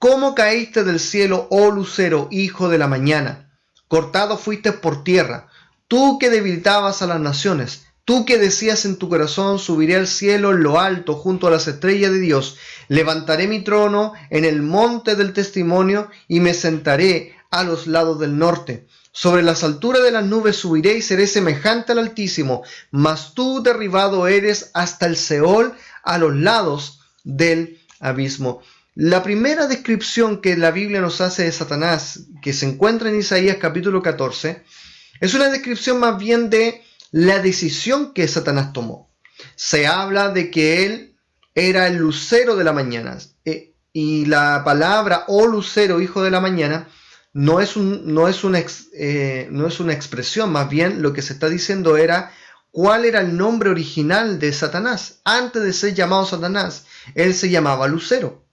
¿Cómo caíste del cielo, oh lucero, hijo de la mañana? Cortado fuiste por tierra, tú que debilitabas a las naciones. Tú que decías en tu corazón, subiré al cielo en lo alto junto a las estrellas de Dios, levantaré mi trono en el monte del testimonio y me sentaré a los lados del norte. Sobre las alturas de las nubes subiré y seré semejante al Altísimo, mas tú derribado eres hasta el Seol, a los lados del abismo. La primera descripción que la Biblia nos hace de Satanás, que se encuentra en Isaías capítulo 14, es una descripción más bien de la decisión que Satanás tomó. Se habla de que él era el lucero de la mañana, y la palabra "oh lucero, hijo de la mañana" no es una expresión, más bien lo que se está diciendo era cuál era el nombre original de Satanás. Antes de ser llamado Satanás, él se llamaba Lucero.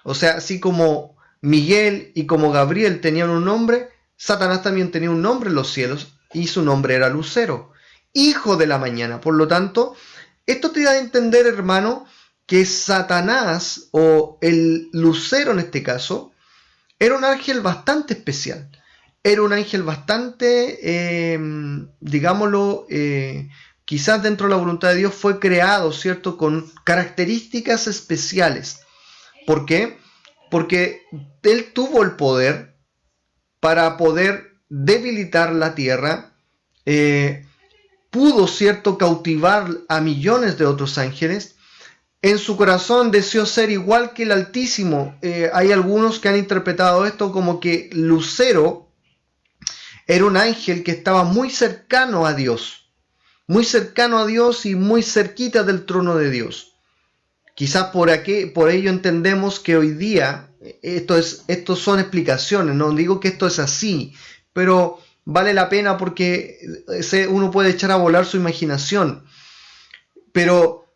O sea, así como Miguel y como Gabriel tenían un nombre, Satanás también tenía un nombre en los cielos y su nombre era Lucero, hijo de la mañana. Por lo tanto, esto te da a entender, hermano, que Satanás, o el lucero en este caso, Era un ángel bastante especial. Era un ángel bastante, digámoslo, quizás dentro de la voluntad de Dios fue creado, ¿cierto?, con características especiales. ¿Por qué? Porque él tuvo el poder para poder debilitar la tierra, pudo, ¿cierto?, cautivar a millones de otros ángeles. En su corazón deseó ser igual que el Altísimo. Hay algunos que han interpretado esto como que Lucero era un ángel que estaba muy cercano a Dios y muy cerquita del trono de Dios. Quizás por ello entendemos que hoy día, esto son explicaciones, no digo que esto es así, pero vale la pena porque uno puede echar a volar su imaginación. Pero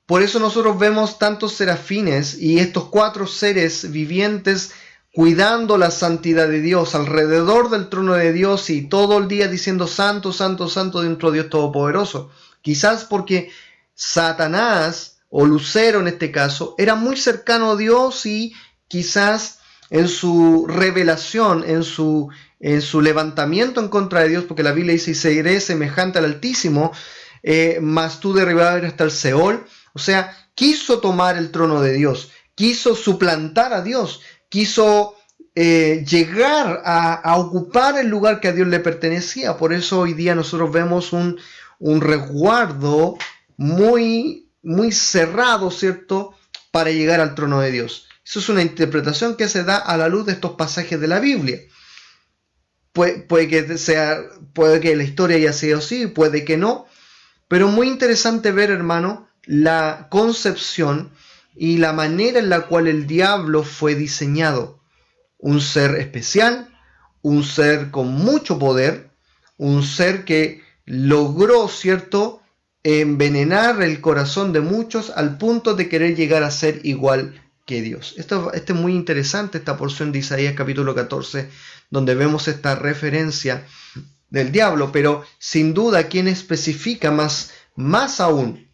por eso nosotros vemos tantos serafines y estos 4 seres vivientes cuidando la santidad de Dios alrededor del trono de Dios y todo el día diciendo santo, santo, santo dentro de Dios Todopoderoso. Quizás porque Satanás o Lucero en este caso era muy cercano a Dios y quizás en su revelación, en su levantamiento en contra de Dios, porque la Biblia dice, y seré semejante al Altísimo, mas tú derribarás hasta el Seol. O sea, quiso tomar el trono de Dios, quiso suplantar a Dios, quiso llegar a ocupar el lugar que a Dios le pertenecía. Por eso hoy día nosotros vemos un resguardo muy, muy cerrado, ¿cierto?, para llegar al trono de Dios. Eso es una interpretación que se da a la luz de estos pasajes de la Biblia. Puede que la historia haya sido así, puede que no, pero muy interesante ver, hermano, la concepción y la manera en la cual el diablo fue diseñado. Un ser especial, un ser con mucho poder, un ser que logró, ¿cierto?, envenenar el corazón de muchos al punto de querer llegar a ser igual que Dios. Esto es muy interesante, esta porción de Isaías capítulo 14, donde vemos esta referencia del diablo, pero sin duda quien especifica más aún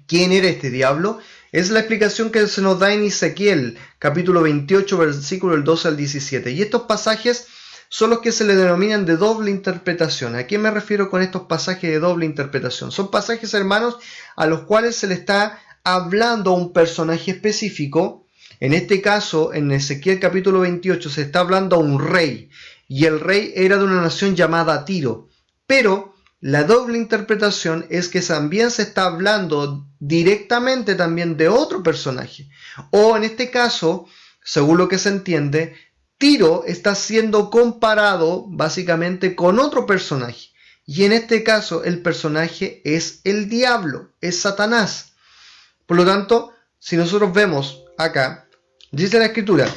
quién era este diablo es la explicación que se nos da en Ezequiel capítulo 28 versículo del 12 al 17, y estos pasajes son los que se le denominan de doble interpretación. ¿A qué me refiero con estos pasajes de doble interpretación? Son pasajes, hermanos, a los cuales se le está hablando a un personaje específico. En este caso, en Ezequiel capítulo 28 se está hablando a un rey, y el rey era de una nación llamada Tiro. Pero la doble interpretación es que también se está hablando directamente también de otro personaje. O en este caso, según lo que se entiende, Tiro está siendo comparado básicamente con otro personaje. Y en este caso el personaje es el diablo, es Satanás. Por lo tanto, si nosotros vemos acá, dice la Escritura,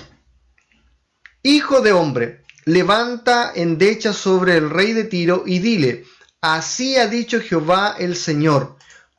hijo de hombre, levanta endecha sobre el rey de Tiro y dile, así ha dicho Jehová el Señor,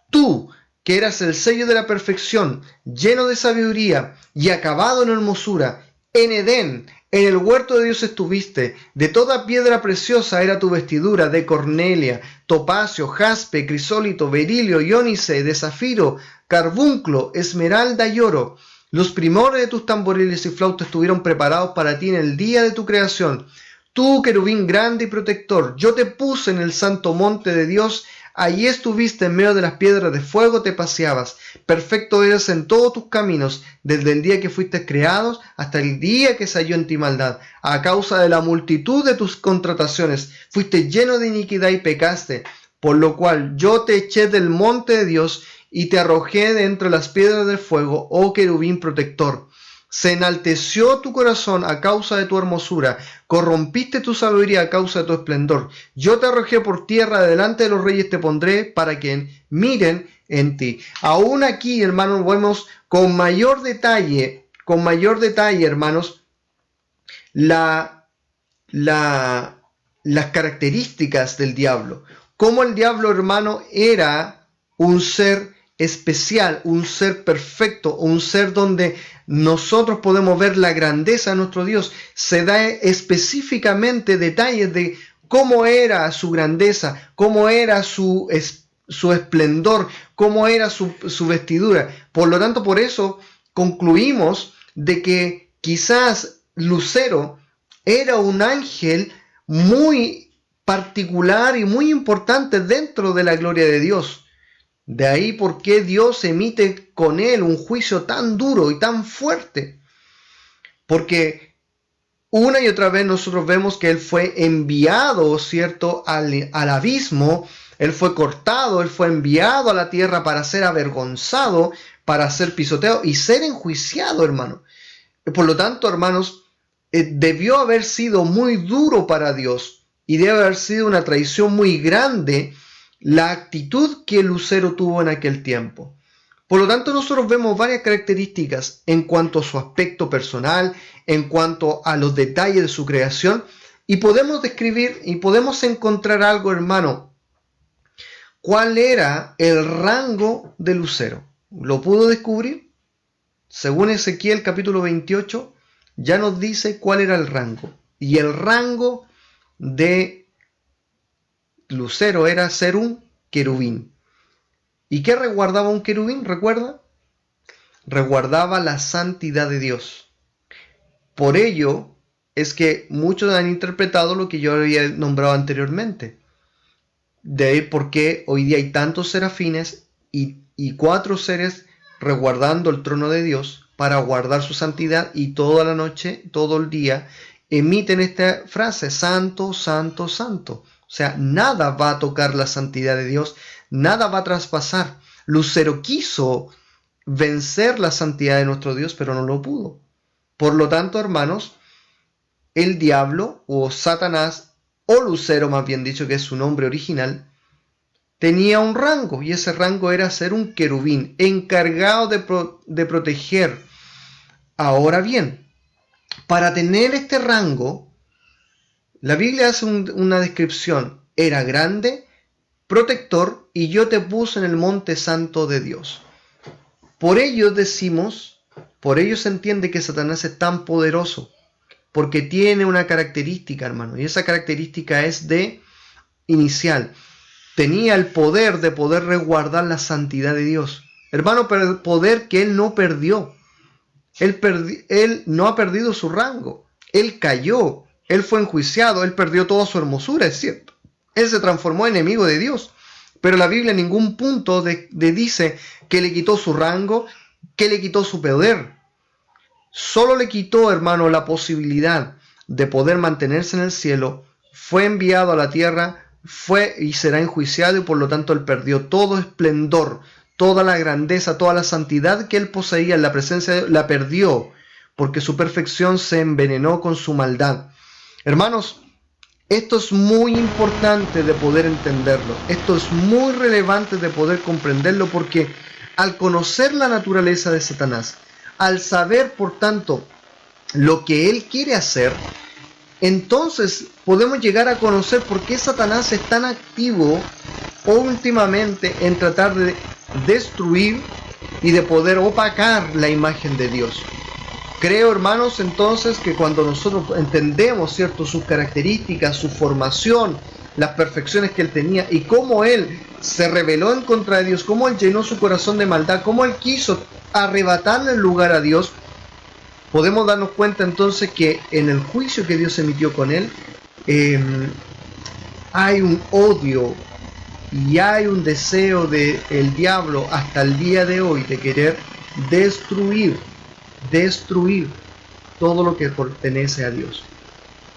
tú que eras el sello de la perfección, lleno de sabiduría y acabado en hermosura, en Edén, en el huerto de Dios estuviste, de toda piedra preciosa era tu vestidura, de cornelia, topacio, jaspe, crisólito, berilio, iónice, de zafiro, carbunclo, esmeralda y oro. Los primores de tus tamboriles y flautas estuvieron preparados para ti en el día de tu creación. Tú, querubín grande y protector, yo te puse en el santo monte de Dios, allí estuviste en medio de las piedras de fuego, te paseabas. Perfecto eres en todos tus caminos, desde el día que fuiste creados hasta el día que se halló en ti maldad. A causa de la multitud de tus contrataciones, fuiste lleno de iniquidad y pecaste, por lo cual yo te eché del monte de Dios y te arrojé de entre las piedras del fuego, oh querubín protector. Se enalteció tu corazón a causa de tu hermosura, corrompiste tu sabiduría a causa de tu esplendor. Yo te arrojé por tierra, delante de los reyes te pondré para que miren en ti. Aún aquí, hermanos, vemos con mayor detalle, hermanos, las características del diablo. Cómo el diablo, hermano, era un ser especial, un ser perfecto, un ser donde nosotros podemos ver la grandeza de nuestro Dios. Se da específicamente detalles de cómo era su grandeza, cómo era su esplendor, cómo era su vestidura. Por lo tanto, por eso concluimos de que quizás Lucero era un ángel muy particular y muy importante dentro de la gloria de Dios. De ahí por qué Dios emite con él un juicio tan duro y tan fuerte. Porque una y otra vez nosotros vemos que él fue enviado, ¿cierto?, al abismo. Él fue cortado, él fue enviado a la tierra para ser avergonzado, para ser pisoteado y ser enjuiciado, hermano. Por lo tanto, hermanos, debió haber sido muy duro para Dios y debe haber sido una traición muy grande la actitud que Lucero tuvo en aquel tiempo. Por lo tanto, nosotros vemos varias características en cuanto a su aspecto personal, en cuanto a los detalles de su creación, y podemos describir y podemos encontrar algo, hermano. ¿Cuál era el rango de Lucero? ¿Lo pudo descubrir? Según Ezequiel capítulo 28, ya nos dice cuál era el rango. Y el rango de Lucero era ser un querubín. ¿Y qué resguardaba un querubín? ¿Recuerda? Resguardaba la santidad de Dios. Por ello es que muchos han interpretado lo que yo había nombrado anteriormente. De ahí por qué hoy día hay tantos serafines y 4 seres resguardando el trono de Dios para guardar su santidad, y toda la noche, todo el día, emiten esta frase: santo, santo, santo. O sea, nada va a tocar la santidad de Dios, nada va a traspasar. Lucero quiso vencer la santidad de nuestro Dios, pero no lo pudo. Por lo tanto, hermanos, el diablo o Satanás, o Lucero más bien dicho, que es su nombre original, tenía un rango, y ese rango era ser un querubín encargado de proteger. Ahora bien, para tener este rango, la Biblia hace una descripción: era grande, protector, y yo te puse en el monte santo de Dios. Por ello se entiende que Satanás es tan poderoso, porque tiene una característica, hermano, y esa característica es inicial. Tenía el poder de poder resguardar la santidad de Dios. Hermano, pero el poder que él no perdió. Él no ha perdido su rango. Él cayó, él fue enjuiciado, él perdió toda su hermosura, es cierto. Él se transformó en enemigo de Dios. Pero la Biblia en ningún punto dice que le quitó su rango, que le quitó su poder. Solo le quitó, hermano, la posibilidad de poder mantenerse en el cielo. Fue enviado a la tierra, fue y será enjuiciado, y por lo tanto él perdió todo esplendor, toda la grandeza, toda la santidad que él poseía en la presencia de Dios, la perdió, porque su perfección se envenenó con su maldad. Hermanos, esto es muy importante de poder entenderlo. Esto es muy relevante de poder comprenderlo, porque al conocer la naturaleza de Satanás, al saber, por tanto, lo que él quiere hacer, entonces podemos llegar a conocer por qué Satanás es tan activo últimamente en tratar de destruir y de poder opacar la imagen de Dios. Creo, hermanos, entonces, que cuando nosotros entendemos, ¿cierto?, sus características, su formación, las perfecciones que él tenía y cómo él se rebeló en contra de Dios, cómo él llenó su corazón de maldad, cómo él quiso arrebatarle el lugar a Dios, podemos darnos cuenta entonces que en el juicio que Dios emitió con él, hay un odio y hay un deseo del diablo hasta el día de hoy de querer destruir todo lo que pertenece a Dios.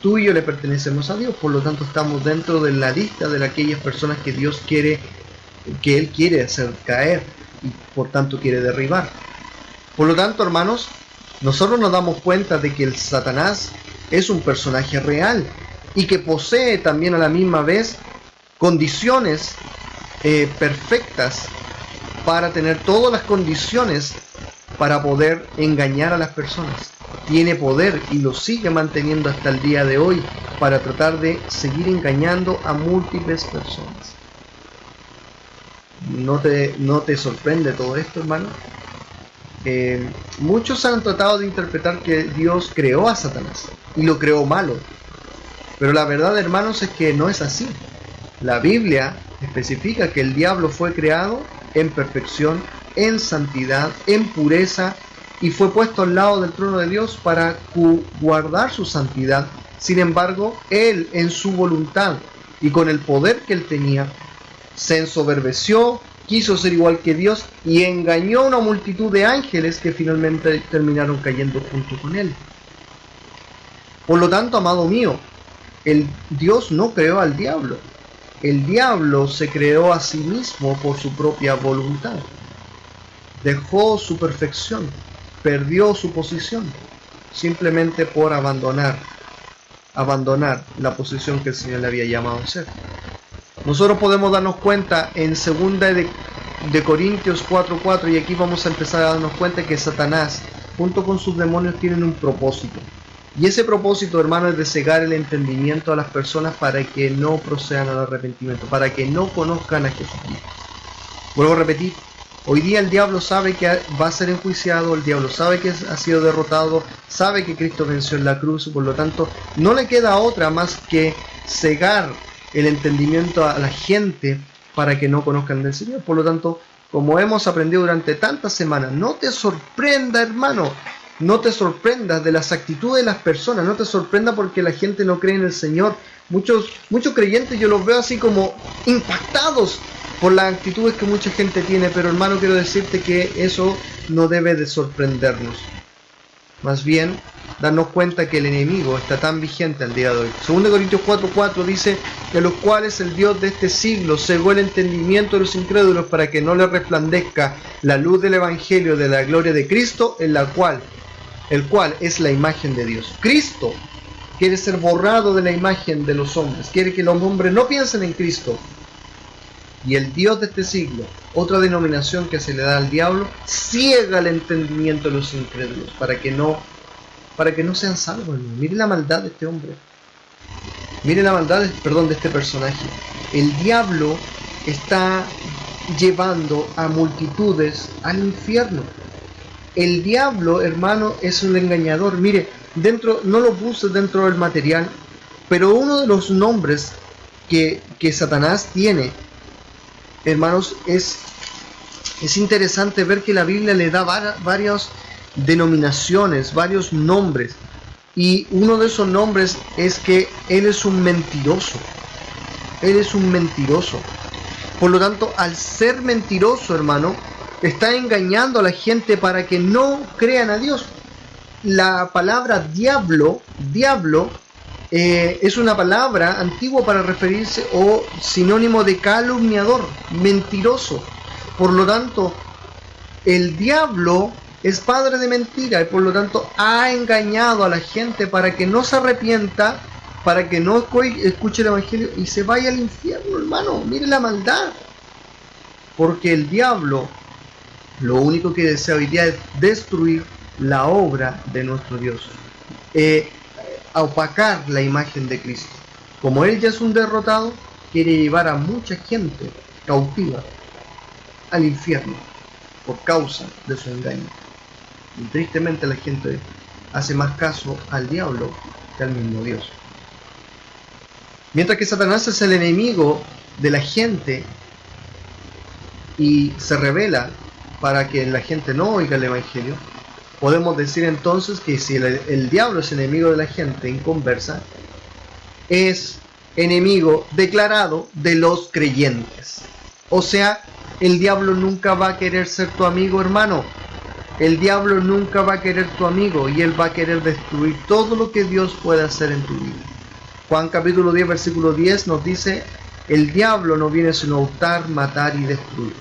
Tú y yo le pertenecemos a Dios, por lo tanto estamos dentro de la lista de aquellas personas que Dios quiere, que Él quiere hacer caer y por tanto quiere derribar. Por lo tanto, hermanos, nosotros nos damos cuenta de que el Satanás es un personaje real y que posee también a la misma vez condiciones perfectas para tener todas las condiciones para poder engañar a las personas. Tiene poder y lo sigue manteniendo hasta el día de hoy para tratar de seguir engañando a múltiples personas. ¿No te sorprende todo esto, hermano? Muchos han tratado de interpretar que Dios creó a Satanás y lo creó malo. Pero la verdad, hermanos, es que no es así. La Biblia especifica que el diablo fue creado en perfección, en santidad, en pureza, y fue puesto al lado del trono de Dios para guardar su santidad. Sin embargo, él en su voluntad y con el poder que él tenía, se ensoberbeció, quiso ser igual que Dios y engañó a una multitud de ángeles que finalmente terminaron cayendo junto con él. Por lo tanto, amado mío, Dios no creó al diablo. El diablo se creó a sí mismo por su propia voluntad. Dejó su perfección, perdió su posición, simplemente por abandonar la posición que el Señor le había llamado a ser. Nosotros podemos darnos cuenta en 2 de Corintios 4:4, y aquí vamos a empezar a darnos cuenta que Satanás, junto con sus demonios, tienen un propósito. Y ese propósito, hermano, es de cegar el entendimiento a las personas para que no procedan al arrepentimiento, para que no conozcan a Jesucristo. Vuelvo a repetir, hoy día el diablo sabe que va a ser enjuiciado, el diablo sabe que ha sido derrotado, sabe que Cristo venció en la cruz, por lo tanto, no le queda otra más que cegar el entendimiento a la gente para que no conozcan del Señor. Por lo tanto, como hemos aprendido durante tantas semanas, no te sorprenda, hermano, no te sorprendas de las actitudes de las personas, no te sorprenda porque la gente no cree en el Señor. Muchos creyentes yo los veo así como impactados por las actitudes que mucha gente tiene, pero hermano, quiero decirte que eso no debe de sorprendernos. Más bien, darnos cuenta que el enemigo está tan vigente al día de hoy. 2 Corintios 4:4 dice: de los cuales el Dios de este siglo cegó el entendimiento de los incrédulos para que no les resplandezca la luz del Evangelio de la gloria de Cristo, el cual es la imagen de Dios. Cristo quiere ser borrado de la imagen de los hombres, quiere que los hombres no piensen en Cristo. Y el Dios de este siglo, otra denominación que se le da al diablo, ciega el entendimiento de los incrédulos para que no sean salvos, hermano. Mire la maldad de este hombre. Mire la maldad de este personaje. El diablo está llevando a multitudes al infierno. El diablo, hermano, es un engañador. Mire, no lo puse dentro del material, pero uno de los nombres que Satanás tiene, hermanos, es interesante ver que la Biblia le da varias denominaciones, varios nombres, y uno de esos nombres es que él es un mentiroso. Él es un mentiroso. Por lo tanto, al ser mentiroso, hermano, está engañando a la gente para que no crean a Dios. La palabra diablo es una palabra antigua para referirse o sinónimo de calumniador, mentiroso. Por lo tanto, el diablo es padre de mentira y por lo tanto ha engañado a la gente para que no se arrepienta, para que no escuche el Evangelio y se vaya al infierno, hermano. Mire la maldad. Porque el diablo lo único que desea hoy día es destruir la obra de nuestro Dios, opacar la imagen de Cristo. Como él ya es un derrotado, quiere llevar a mucha gente cautiva al infierno por causa de su engaño. Y tristemente la gente hace más caso al diablo que al mismo Dios. Mientras que Satanás es el enemigo de la gente y se revela para que la gente no oiga el Evangelio, podemos decir entonces que si el diablo es enemigo de la gente inconversa, es enemigo declarado de los creyentes. O sea, el diablo nunca va a querer ser tu amigo, hermano. El diablo nunca va a querer tu amigo y él va a querer destruir todo lo que Dios puede hacer en tu vida. Juan capítulo 10, versículo 10 nos dice: el diablo no viene sino a hurtar, matar y destruir.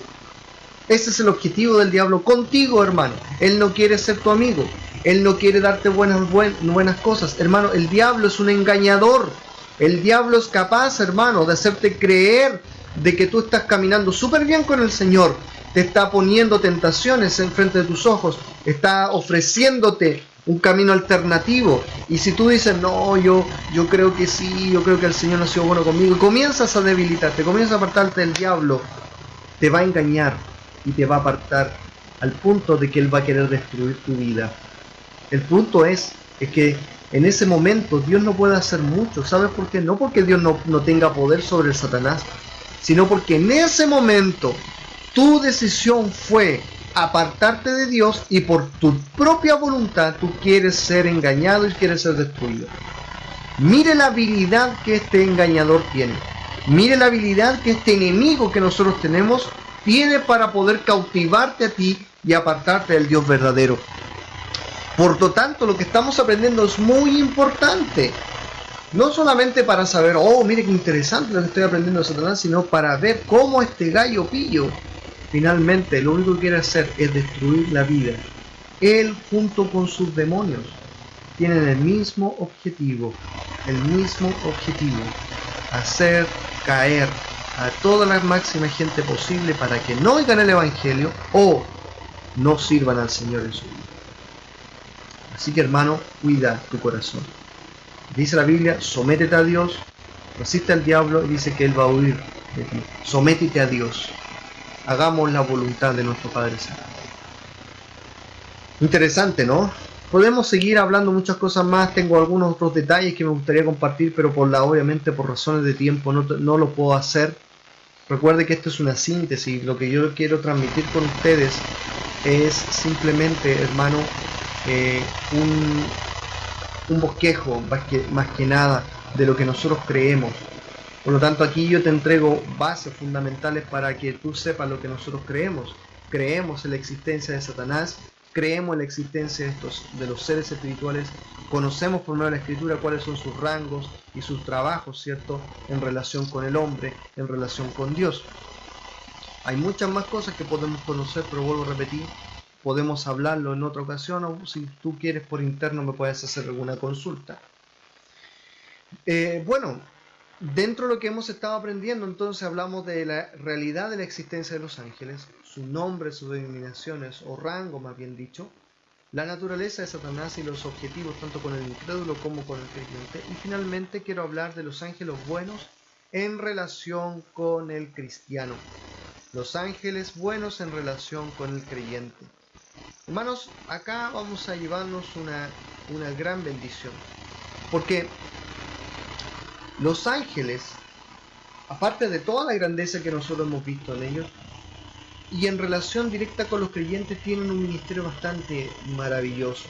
Ese es el objetivo del diablo contigo, hermano. Él no quiere ser tu amigo. Él no quiere darte buenas cosas. Hermano, el diablo es un engañador. El diablo es capaz, hermano, de hacerte creer de que tú estás caminando súper bien con el Señor. Te está poniendo tentaciones enfrente de tus ojos. Está ofreciéndote un camino alternativo. Y si tú dices, no, yo creo que sí, yo creo que el Señor no ha sido bueno conmigo, y comienzas a debilitarte, comienzas a apartarte del diablo, te va a engañar y te va a apartar al punto de que él va a querer destruir tu vida. El punto es que en ese momento Dios no puede hacer mucho. ¿Sabes por qué? No porque Dios no tenga poder sobre el Satanás, sino porque en ese momento tu decisión fue apartarte de Dios y por tu propia voluntad tú quieres ser engañado y quieres ser destruido. Mire la habilidad que este engañador tiene. Mire la habilidad que este enemigo que nosotros tenemos tiene para poder cautivarte a ti y apartarte del Dios verdadero. Por lo tanto, lo que estamos aprendiendo es muy importante. No solamente para saber, oh, mire qué interesante lo que estoy aprendiendo de Satanás, sino para ver cómo este gallo pillo finalmente lo único que quiere hacer es destruir la vida. Él junto con sus demonios tienen el mismo objetivo, hacer caer a toda la máxima gente posible para que no oigan el Evangelio o no sirvan al Señor en su vida. Así que hermano, cuida tu corazón. Dice la Biblia, sométete a Dios, resiste al diablo y dice que Él va a huir de ti. Sométete a Dios. Hagamos la voluntad de nuestro Padre Santo. Interesante, ¿no? Podemos seguir hablando muchas cosas más. Tengo algunos otros detalles que me gustaría compartir, pero obviamente por razones de tiempo no lo puedo hacer. Recuerde que esto es una síntesis. Lo que yo quiero transmitir con ustedes es simplemente, hermano, un bosquejo más que nada de lo que nosotros creemos. Por lo tanto, aquí yo te entrego bases fundamentales para que tú sepas lo que nosotros creemos. Creemos en la existencia de Satanás, creemos en la existencia de los seres espirituales, conocemos por medio de la Escritura cuáles son sus rangos y sus trabajos, ¿cierto?, en relación con el hombre, en relación con Dios. Hay muchas más cosas que podemos conocer, pero vuelvo a repetir, podemos hablarlo en otra ocasión, o si tú quieres por interno me puedes hacer alguna consulta. Bueno, dentro de lo que hemos estado aprendiendo, entonces hablamos de la realidad de la existencia de los ángeles, su nombre, sus denominaciones, o rango más bien dicho, la naturaleza de Satanás y los objetivos tanto con el incrédulo como con el creyente, y finalmente quiero hablar de los ángeles buenos en relación con el cristiano. Los ángeles buenos en relación con el creyente. Hermanos, acá vamos a llevarnos una gran bendición, porque los ángeles, aparte de toda la grandeza que nosotros hemos visto en ellos, y en relación directa con los creyentes, tienen un ministerio bastante maravilloso.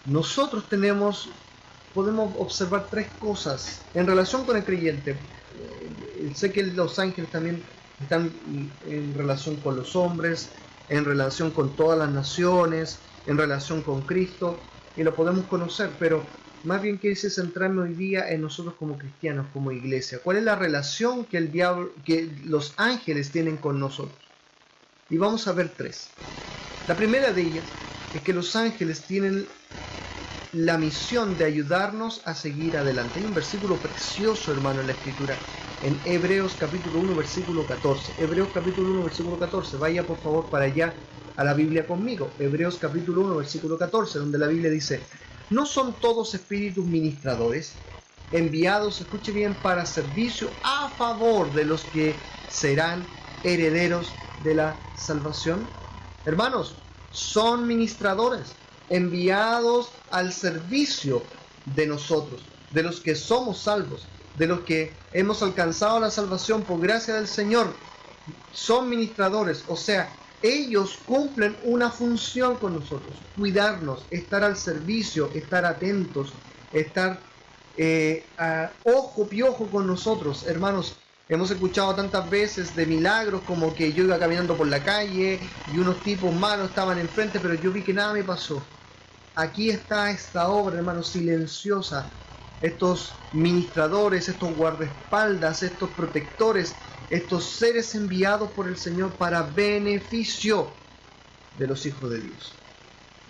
Nosotros podemos observar tres cosas en relación con el creyente. Sé que los ángeles también están en relación con los hombres, en relación con todas las naciones, en relación con Cristo, y lo podemos conocer, pero más bien quise centrarme hoy día en nosotros como cristianos, como iglesia. ¿Cuál es la relación que los ángeles tienen con nosotros? Y vamos a ver tres. La primera de ellas es que los ángeles tienen la misión de ayudarnos a seguir adelante. Hay un versículo precioso, hermano, en la Escritura, en Hebreos capítulo 1, versículo 14. Hebreos capítulo 1, versículo 14. Vaya por favor para allá a la Biblia conmigo. Hebreos capítulo 1, versículo 14, donde la Biblia dice: ¿no son todos espíritus ministradores, enviados, escuche bien, para servicio a favor de los que serán herederos de la salvación? Hermanos, son ministradores, enviados al servicio de nosotros, de los que somos salvos, de los que hemos alcanzado la salvación por gracia del Señor. Son ministradores, o sea, ellos cumplen una función con nosotros: cuidarnos, estar al servicio, estar atentos, estar ojo piojo con nosotros. Hermanos, hemos escuchado tantas veces de milagros como que yo iba caminando por la calle y unos tipos malos estaban enfrente, pero yo vi que nada me pasó. Aquí está esta obra, hermanos, silenciosa. Estos ministradores, estos guardaespaldas, estos protectores, estos seres enviados por el Señor para beneficio de los hijos de Dios.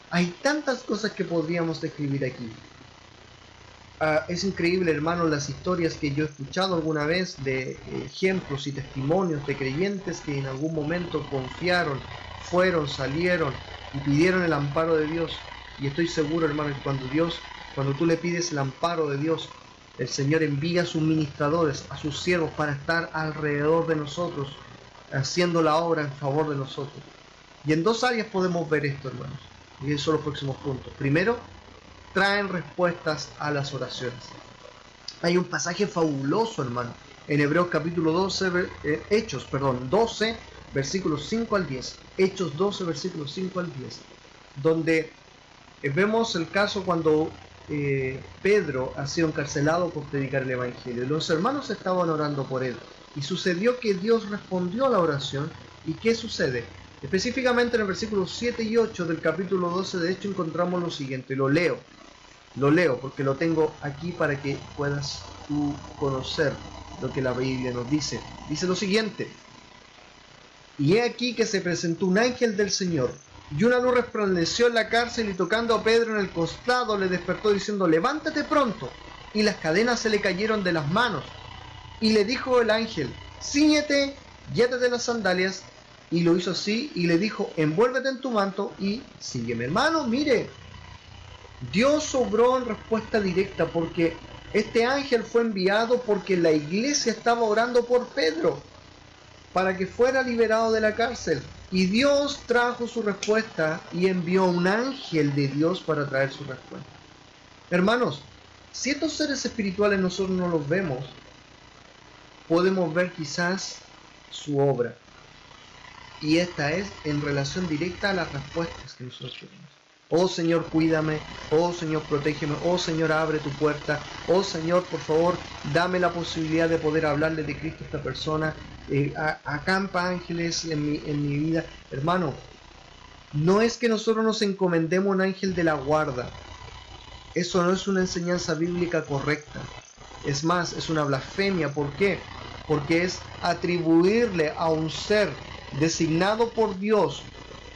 Hay tantas cosas que podríamos describir aquí. Es increíble, hermanos, las historias que yo he escuchado alguna vez de ejemplos y testimonios de creyentes que en algún momento confiaron, salieron y pidieron el amparo de Dios. Y estoy seguro, hermano, que cuando tú le pides el amparo de Dios, el Señor envía a sus ministradores, a sus siervos, para estar alrededor de nosotros, haciendo la obra en favor de nosotros. Y en dos áreas podemos ver esto, hermanos, y esos son los próximos puntos. Primero, traen respuestas a las oraciones. Hay un pasaje fabuloso, hermano, en Hebreos capítulo 12, versículos 5 al 10. Hechos 12, versículos 5 al 10. Donde vemos el caso cuando Pedro ha sido encarcelado por predicar el Evangelio. Los hermanos estaban orando por él. Y sucedió que Dios respondió a la oración. ¿Y qué sucede? Específicamente en el versículo 7 y 8 del capítulo 12 de hecho encontramos lo siguiente. Lo leo porque lo tengo aquí para que puedas tú conocer lo que la Biblia nos dice. Dice lo siguiente: y he aquí que se presentó un ángel del Señor, y una luz resplandeció en la cárcel, y tocando a Pedro en el costado le despertó diciendo: levántate pronto. Y las cadenas se le cayeron de las manos. Y le dijo el ángel: cíñete y átate las sandalias. Y lo hizo así, y le dijo: envuélvete en tu manto y sígueme. Hermano, mire, Dios obró en respuesta directa, porque este ángel fue enviado porque la iglesia estaba orando por Pedro para que fuera liberado de la cárcel. Y Dios trajo su respuesta y envió un ángel de Dios para traer su respuesta. Hermanos, si estos seres espirituales nosotros no los vemos, podemos ver quizás su obra. Y esta es en relación directa a las respuestas que nosotros tenemos. Oh Señor, cuídame. Oh Señor, protégeme. Oh Señor, abre tu puerta. Oh Señor, por favor, dame la posibilidad de poder hablarle de Cristo a esta persona. Acampa ángeles en mi vida. Hermano, no es que nosotros nos encomendemos a un ángel de la guarda. Eso no es una enseñanza bíblica correcta. Es más, es una blasfemia. ¿Por qué? Porque es atribuirle a un ser designado por Dios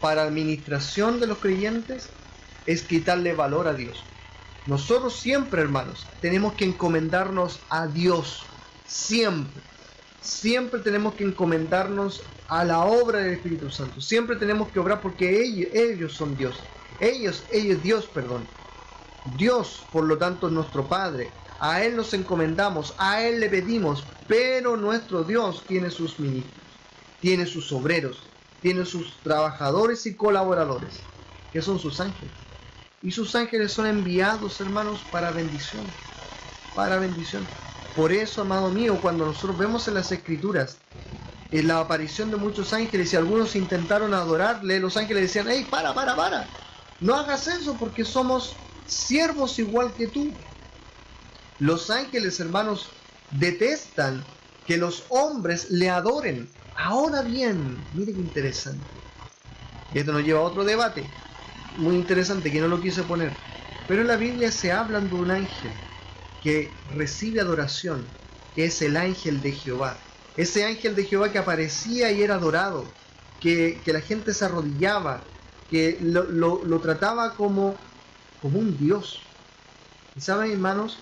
para administración de los creyentes, es quitarle valor a Dios. Nosotros siempre, hermanos, tenemos que encomendarnos a Dios. Siempre tenemos que encomendarnos a la obra del Espíritu Santo. Siempre tenemos que obrar porque ellos son Dios. Ellos Dios, perdón. Dios, por lo tanto, es nuestro Padre. A Él nos encomendamos, a Él le pedimos, pero nuestro Dios tiene sus ministros, tiene sus obreros, tiene sus trabajadores y colaboradores, que son sus ángeles. Y sus ángeles son enviados, hermanos, para bendición. Para bendición. Por eso, amado mío, cuando nosotros vemos en las Escrituras en la aparición de muchos ángeles y algunos intentaron adorarle, los ángeles decían: ¡hey, para! No hagas eso porque somos siervos igual que tú. Los ángeles, hermanos, detestan que los hombres le adoren. Ahora bien, mire qué interesante. Y esto nos lleva a otro debate muy interesante que no lo quise poner. Pero en la Biblia se habla de un ángel que recibe adoración, que es el ángel de Jehová. Ese ángel de Jehová que aparecía y era adorado, que la gente se arrodillaba, que lo trataba como un Dios. Y saben, hermanos,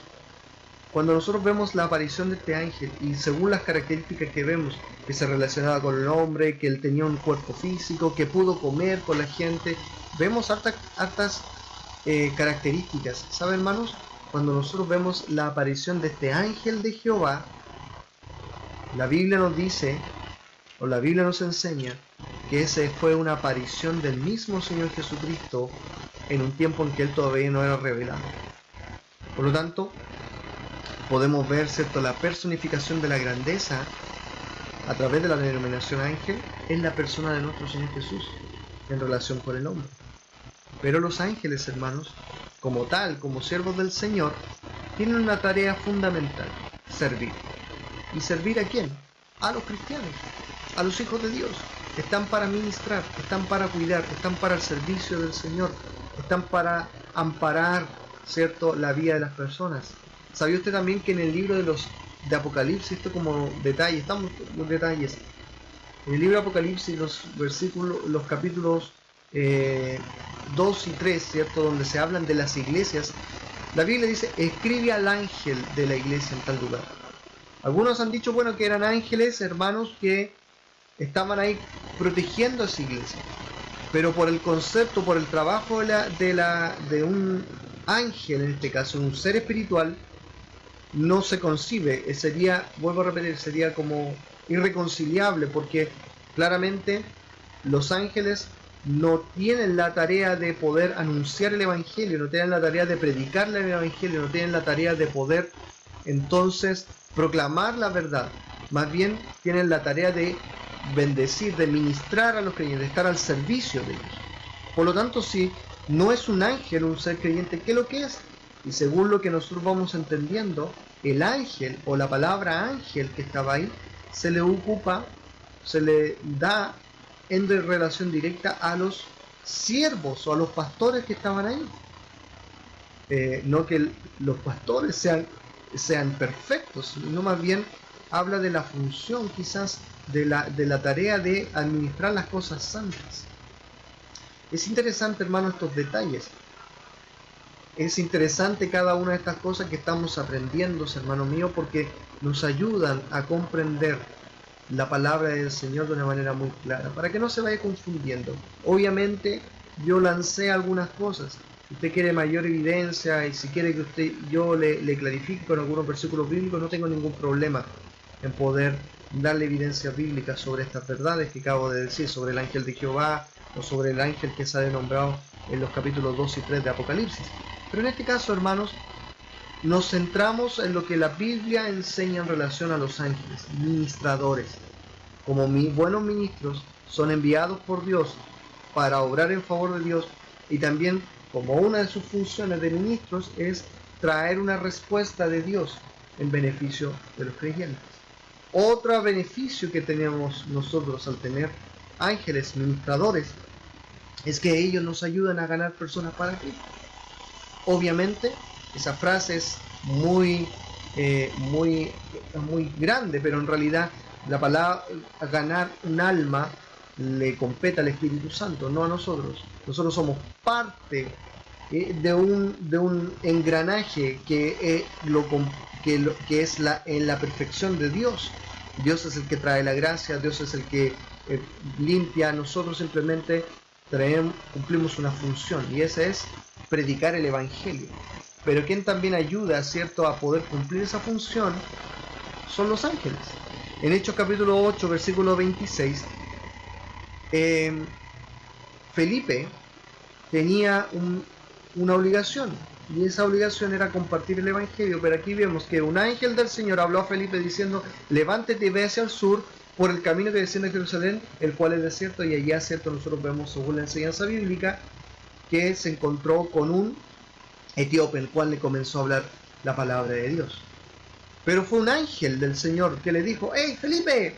cuando nosotros vemos la aparición de este ángel, y según las características que vemos, que se relacionaba con el hombre, que él tenía un cuerpo físico, que pudo comer con la gente, vemos hartas características. ¿Saben, hermanos? Cuando nosotros vemos la aparición de este ángel de Jehová, la Biblia nos dice, o la Biblia nos enseña, que esa fue una aparición del mismo Señor Jesucristo en un tiempo en que Él todavía no era revelado. Por lo tanto, podemos ver, ¿cierto?, la personificación de la grandeza a través de la denominación ángel en la persona de nuestro Señor Jesús en relación con el hombre. Pero los ángeles, hermanos, como tal, como siervos del Señor, tienen una tarea fundamental: servir. ¿Y servir a quién? A los cristianos, a los hijos de Dios. Están para ministrar, están para cuidar, están para el servicio del Señor, están para amparar, ¿cierto?, la vida de las personas. ¿Sabía usted también que en el libro de Apocalipsis, esto como detalle, estamos los detalles, en el libro de Apocalipsis, los capítulos 2 y 3, ¿cierto?, donde se hablan de las iglesias, la Biblia dice: escribe al ángel de la iglesia en tal lugar. Algunos han dicho, bueno, que eran ángeles, hermanos, que estaban ahí protegiendo a esa iglesia. Pero por el concepto, por el trabajo de un ángel, en este caso un ser espiritual, no se concibe. Sería, vuelvo a repetir, sería como irreconciliable, porque claramente los ángeles no tienen la tarea de poder anunciar el evangelio, no tienen la tarea de predicarle el evangelio, no tienen la tarea de poder entonces proclamar la verdad. Más bien tienen la tarea de bendecir, de ministrar a los creyentes, de estar al servicio de ellos. Por lo tanto, si no es un ángel, un ser creyente, ¿qué es lo que es? Y según lo que nosotros vamos entendiendo, el ángel o la palabra ángel que estaba ahí, se le ocupa, se le da en relación directa a los siervos o a los pastores que estaban ahí. No que los pastores sean perfectos, sino más bien habla de la función quizás de la tarea de administrar las cosas santas. Es interesante, hermano, estos detalles. Es interesante cada una de estas cosas que estamos aprendiendo, hermano mío, porque nos ayudan a comprender la palabra del Señor de una manera muy clara, para que no se vaya confundiendo. Obviamente, yo lancé algunas cosas. Si usted quiere mayor evidencia y si quiere que yo le clarifique con algunos versículos bíblicos, no tengo ningún problema en poder darle evidencia bíblica sobre estas verdades que acabo de decir, sobre el ángel de Jehová o sobre el ángel que se ha nombrado en los capítulos 2 y 3 de Apocalipsis. Pero en este caso, hermanos, nos centramos en lo que la Biblia enseña en relación a los ángeles, ministradores. Como buenos ministros, son enviados por Dios para obrar en favor de Dios, y también como una de sus funciones de ministros es traer una respuesta de Dios en beneficio de los creyentes. Otro beneficio que tenemos nosotros al tener ángeles ministradores es que ellos nos ayudan a ganar personas para Cristo. Obviamente, esa frase es muy grande, pero en realidad la palabra ganar un alma le compete al Espíritu Santo, no a nosotros. Nosotros somos parte de un engranaje que es en la perfección de Dios. Dios es el que trae la gracia, Dios es el que limpia. Nosotros simplemente cumplimos una función, y esa es predicar el Evangelio. Pero quien también ayuda, ¿cierto?, a poder cumplir esa función son los ángeles. En Hechos capítulo 8, versículo 26, Felipe tenía una obligación, y esa obligación era compartir el Evangelio. Pero aquí vemos que un ángel del Señor habló a Felipe diciendo: levántate y ve hacia el sur por el camino que desciende a Jerusalén, el cual es desierto. Y allá, cierto, nosotros vemos, según la enseñanza bíblica, que se encontró con un etíope, el cual le comenzó a hablar la palabra de Dios. Pero fue un ángel del Señor que le dijo: hey Felipe,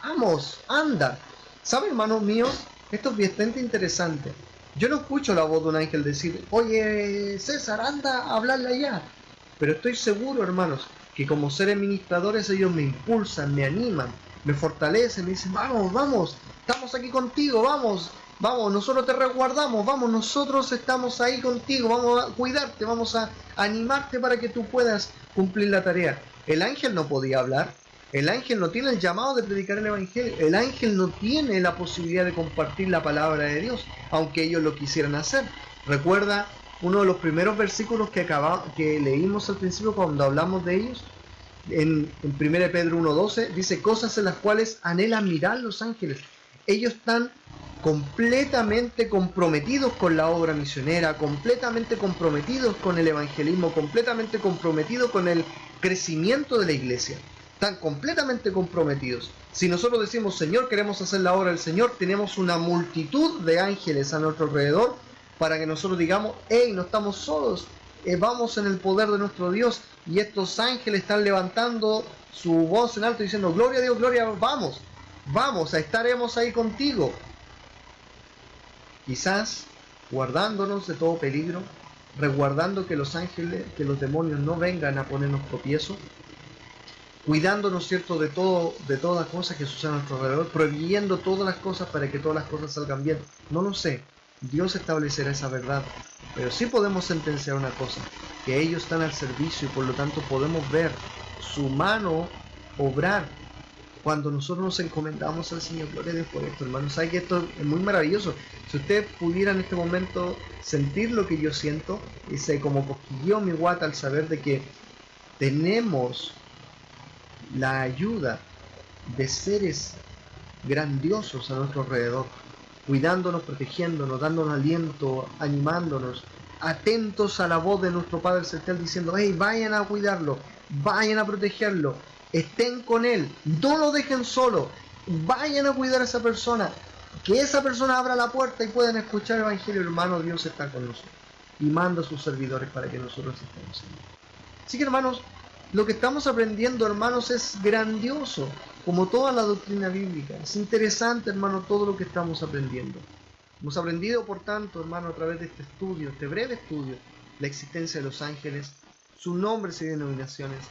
vamos, anda. ¿Saben, hermanos míos? Esto es bastante interesante. Yo no escucho la voz de un ángel decir: oye César, anda a hablarle allá. Pero estoy seguro, hermanos, que como seres ministradores ellos me impulsan, me animan, me fortalecen, me dicen: vamos, estamos aquí contigo, vamos, nosotros te resguardamos, vamos, nosotros estamos ahí contigo, vamos a cuidarte, vamos a animarte para que tú puedas cumplir la tarea. El ángel no podía hablar, el ángel no tiene el llamado de predicar el Evangelio, el ángel no tiene la posibilidad de compartir la palabra de Dios, aunque ellos lo quisieran hacer. Recuerda uno de los primeros versículos que leímos al principio cuando hablamos de ellos, en 1 Pedro 1:12, dice: cosas en las cuales anhelan mirar los ángeles. Ellos están completamente comprometidos con la obra misionera, completamente comprometidos con el evangelismo, completamente comprometidos con el crecimiento de la iglesia. Están completamente comprometidos. Si nosotros decimos: Señor, queremos hacer la obra del Señor, tenemos una multitud de ángeles a nuestro alrededor para que nosotros digamos: hey, no estamos solos, vamos en el poder de nuestro Dios. Y estos ángeles están levantando su voz en alto diciendo: gloria a Dios, gloria, vamos, estaremos ahí contigo. Quizás guardándonos de todo peligro, resguardando que los ángeles, que los demonios no vengan a ponernos tropiezo, cuidándonos, cierto, de todas las cosas que suceden a nuestro alrededor, prohibiendo todas las cosas para que todas las cosas salgan bien. No lo sé, Dios establecerá esa verdad, pero sí podemos sentenciar una cosa: que ellos están al servicio, y por lo tanto podemos ver su mano obrar cuando nosotros nos encomendamos al Señor. Gloria a Dios por esto, hermanos. Saben que esto es muy maravilloso. Si ustedes pudieran en este momento sentir lo que yo siento, y se como cosquilleo mi guata al saber de que tenemos la ayuda de seres grandiosos a nuestro alrededor, cuidándonos, protegiéndonos, dándonos aliento, animándonos, atentos a la voz de nuestro Padre Celestial diciendo: hey, vayan a cuidarlo, vayan a protegerlo, estén con él, no lo dejen solo. vayan a cuidar a esa persona, que esa persona abra la puerta y puedan escuchar el Evangelio. Hermano, Dios está con nosotros y manda a sus servidores para que nosotros estemos en él. Así que, hermanos, lo que estamos aprendiendo, hermanos, es grandioso, como toda la doctrina bíblica. Es interesante, hermano, todo lo que estamos aprendiendo. Hemos aprendido, por tanto, hermano, a través de este estudio, este breve estudio, la existencia de los ángeles, sus nombres y denominaciones,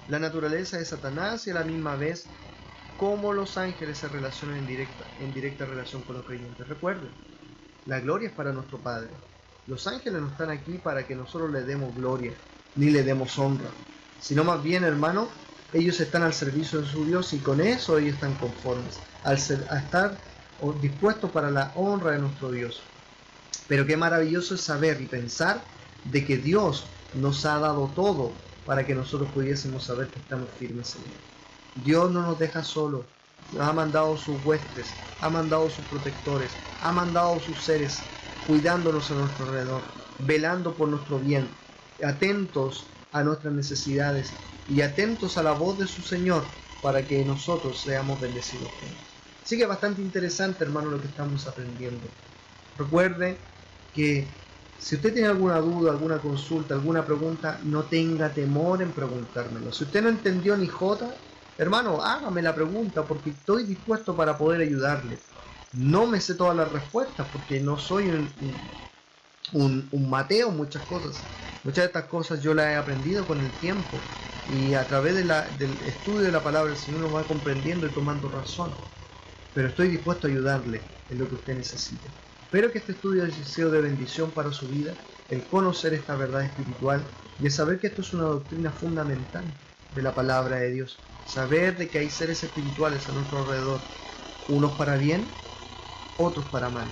la naturaleza de Satanás y a la misma vez cómo los ángeles se relacionan en directa relación con los creyentes. Recuerden, la gloria es para nuestro Padre. Los ángeles no están aquí para que nosotros le demos gloria, ni le demos honra, sino más bien, hermano, ellos están al servicio de su Dios y con eso ellos están conformes, a estar dispuestos para la honra de nuestro Dios. Pero qué maravilloso es saber y pensar de que Dios nos ha dado todo para que nosotros pudiésemos saber que estamos firmes en Él. Dios no nos deja solos, nos ha mandado sus huestes, ha mandado sus protectores, ha mandado sus seres cuidándonos a nuestro alrededor, velando por nuestro bien, atentos a nuestras necesidades y atentos a la voz de su Señor para que nosotros seamos bendecidos por Él. Así que es bastante interesante, hermano, lo que estamos aprendiendo. Recuerde que si usted tiene alguna duda, alguna consulta, alguna pregunta, no tenga temor en preguntármelo. Si usted no entendió ni jota, hermano, hágame la pregunta porque estoy dispuesto para poder ayudarle. No me sé todas las respuestas porque no soy un Mateo en muchas cosas. Muchas de estas cosas yo las he aprendido con el tiempo y a través del estudio de la palabra del Señor nos va comprendiendo y tomando razón. Pero estoy dispuesto a ayudarle en lo que usted necesite. Espero que este estudio haya sido de bendición para su vida, el conocer esta verdad espiritual y el saber que esto es una doctrina fundamental de la palabra de Dios. Saber de que hay seres espirituales a nuestro alrededor, unos para bien, otros para mal.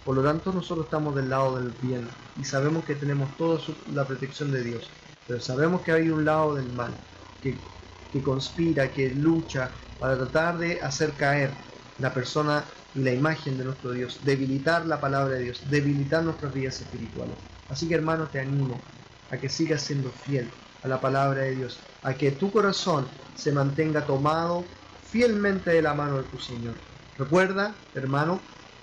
Por lo tanto, nosotros estamos del lado del bien y sabemos que tenemos toda la protección de Dios, pero sabemos que hay un lado del mal que conspira, que lucha para tratar de hacer caer la persona y la imagen de nuestro Dios, debilitar la palabra de Dios, debilitar nuestras vidas espirituales. Así que, hermano, te animo a que sigas siendo fiel a la palabra de Dios, a que tu corazón se mantenga tomado fielmente de la mano de tu Señor. Recuerda, hermano,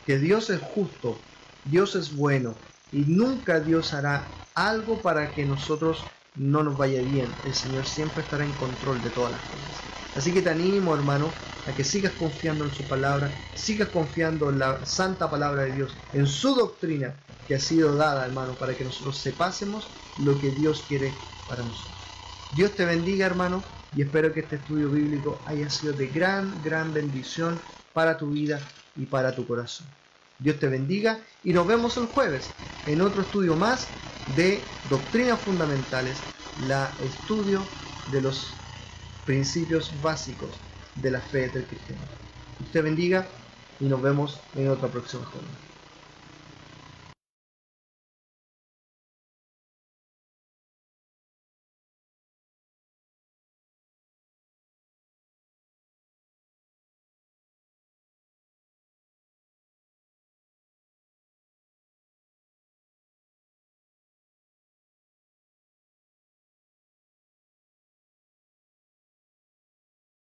que Dios es justo, Dios es bueno y nunca Dios hará algo para que nosotros no nos vaya bien. El Señor siempre estará en control de todas las cosas. Así que te animo, hermano, a que sigas confiando en su palabra, sigas confiando en la santa palabra de Dios, en su doctrina que ha sido dada, hermano, para que nosotros sepásemos lo que Dios quiere para nosotros. Dios te bendiga, hermano, y espero que este estudio bíblico haya sido de gran bendición para tu vida y para tu corazón. Dios te bendiga y nos vemos el jueves en otro estudio más de doctrinas fundamentales, el estudio de los principios básicos de la fe del cristiano. Dios te bendiga y nos vemos en otra próxima jornada.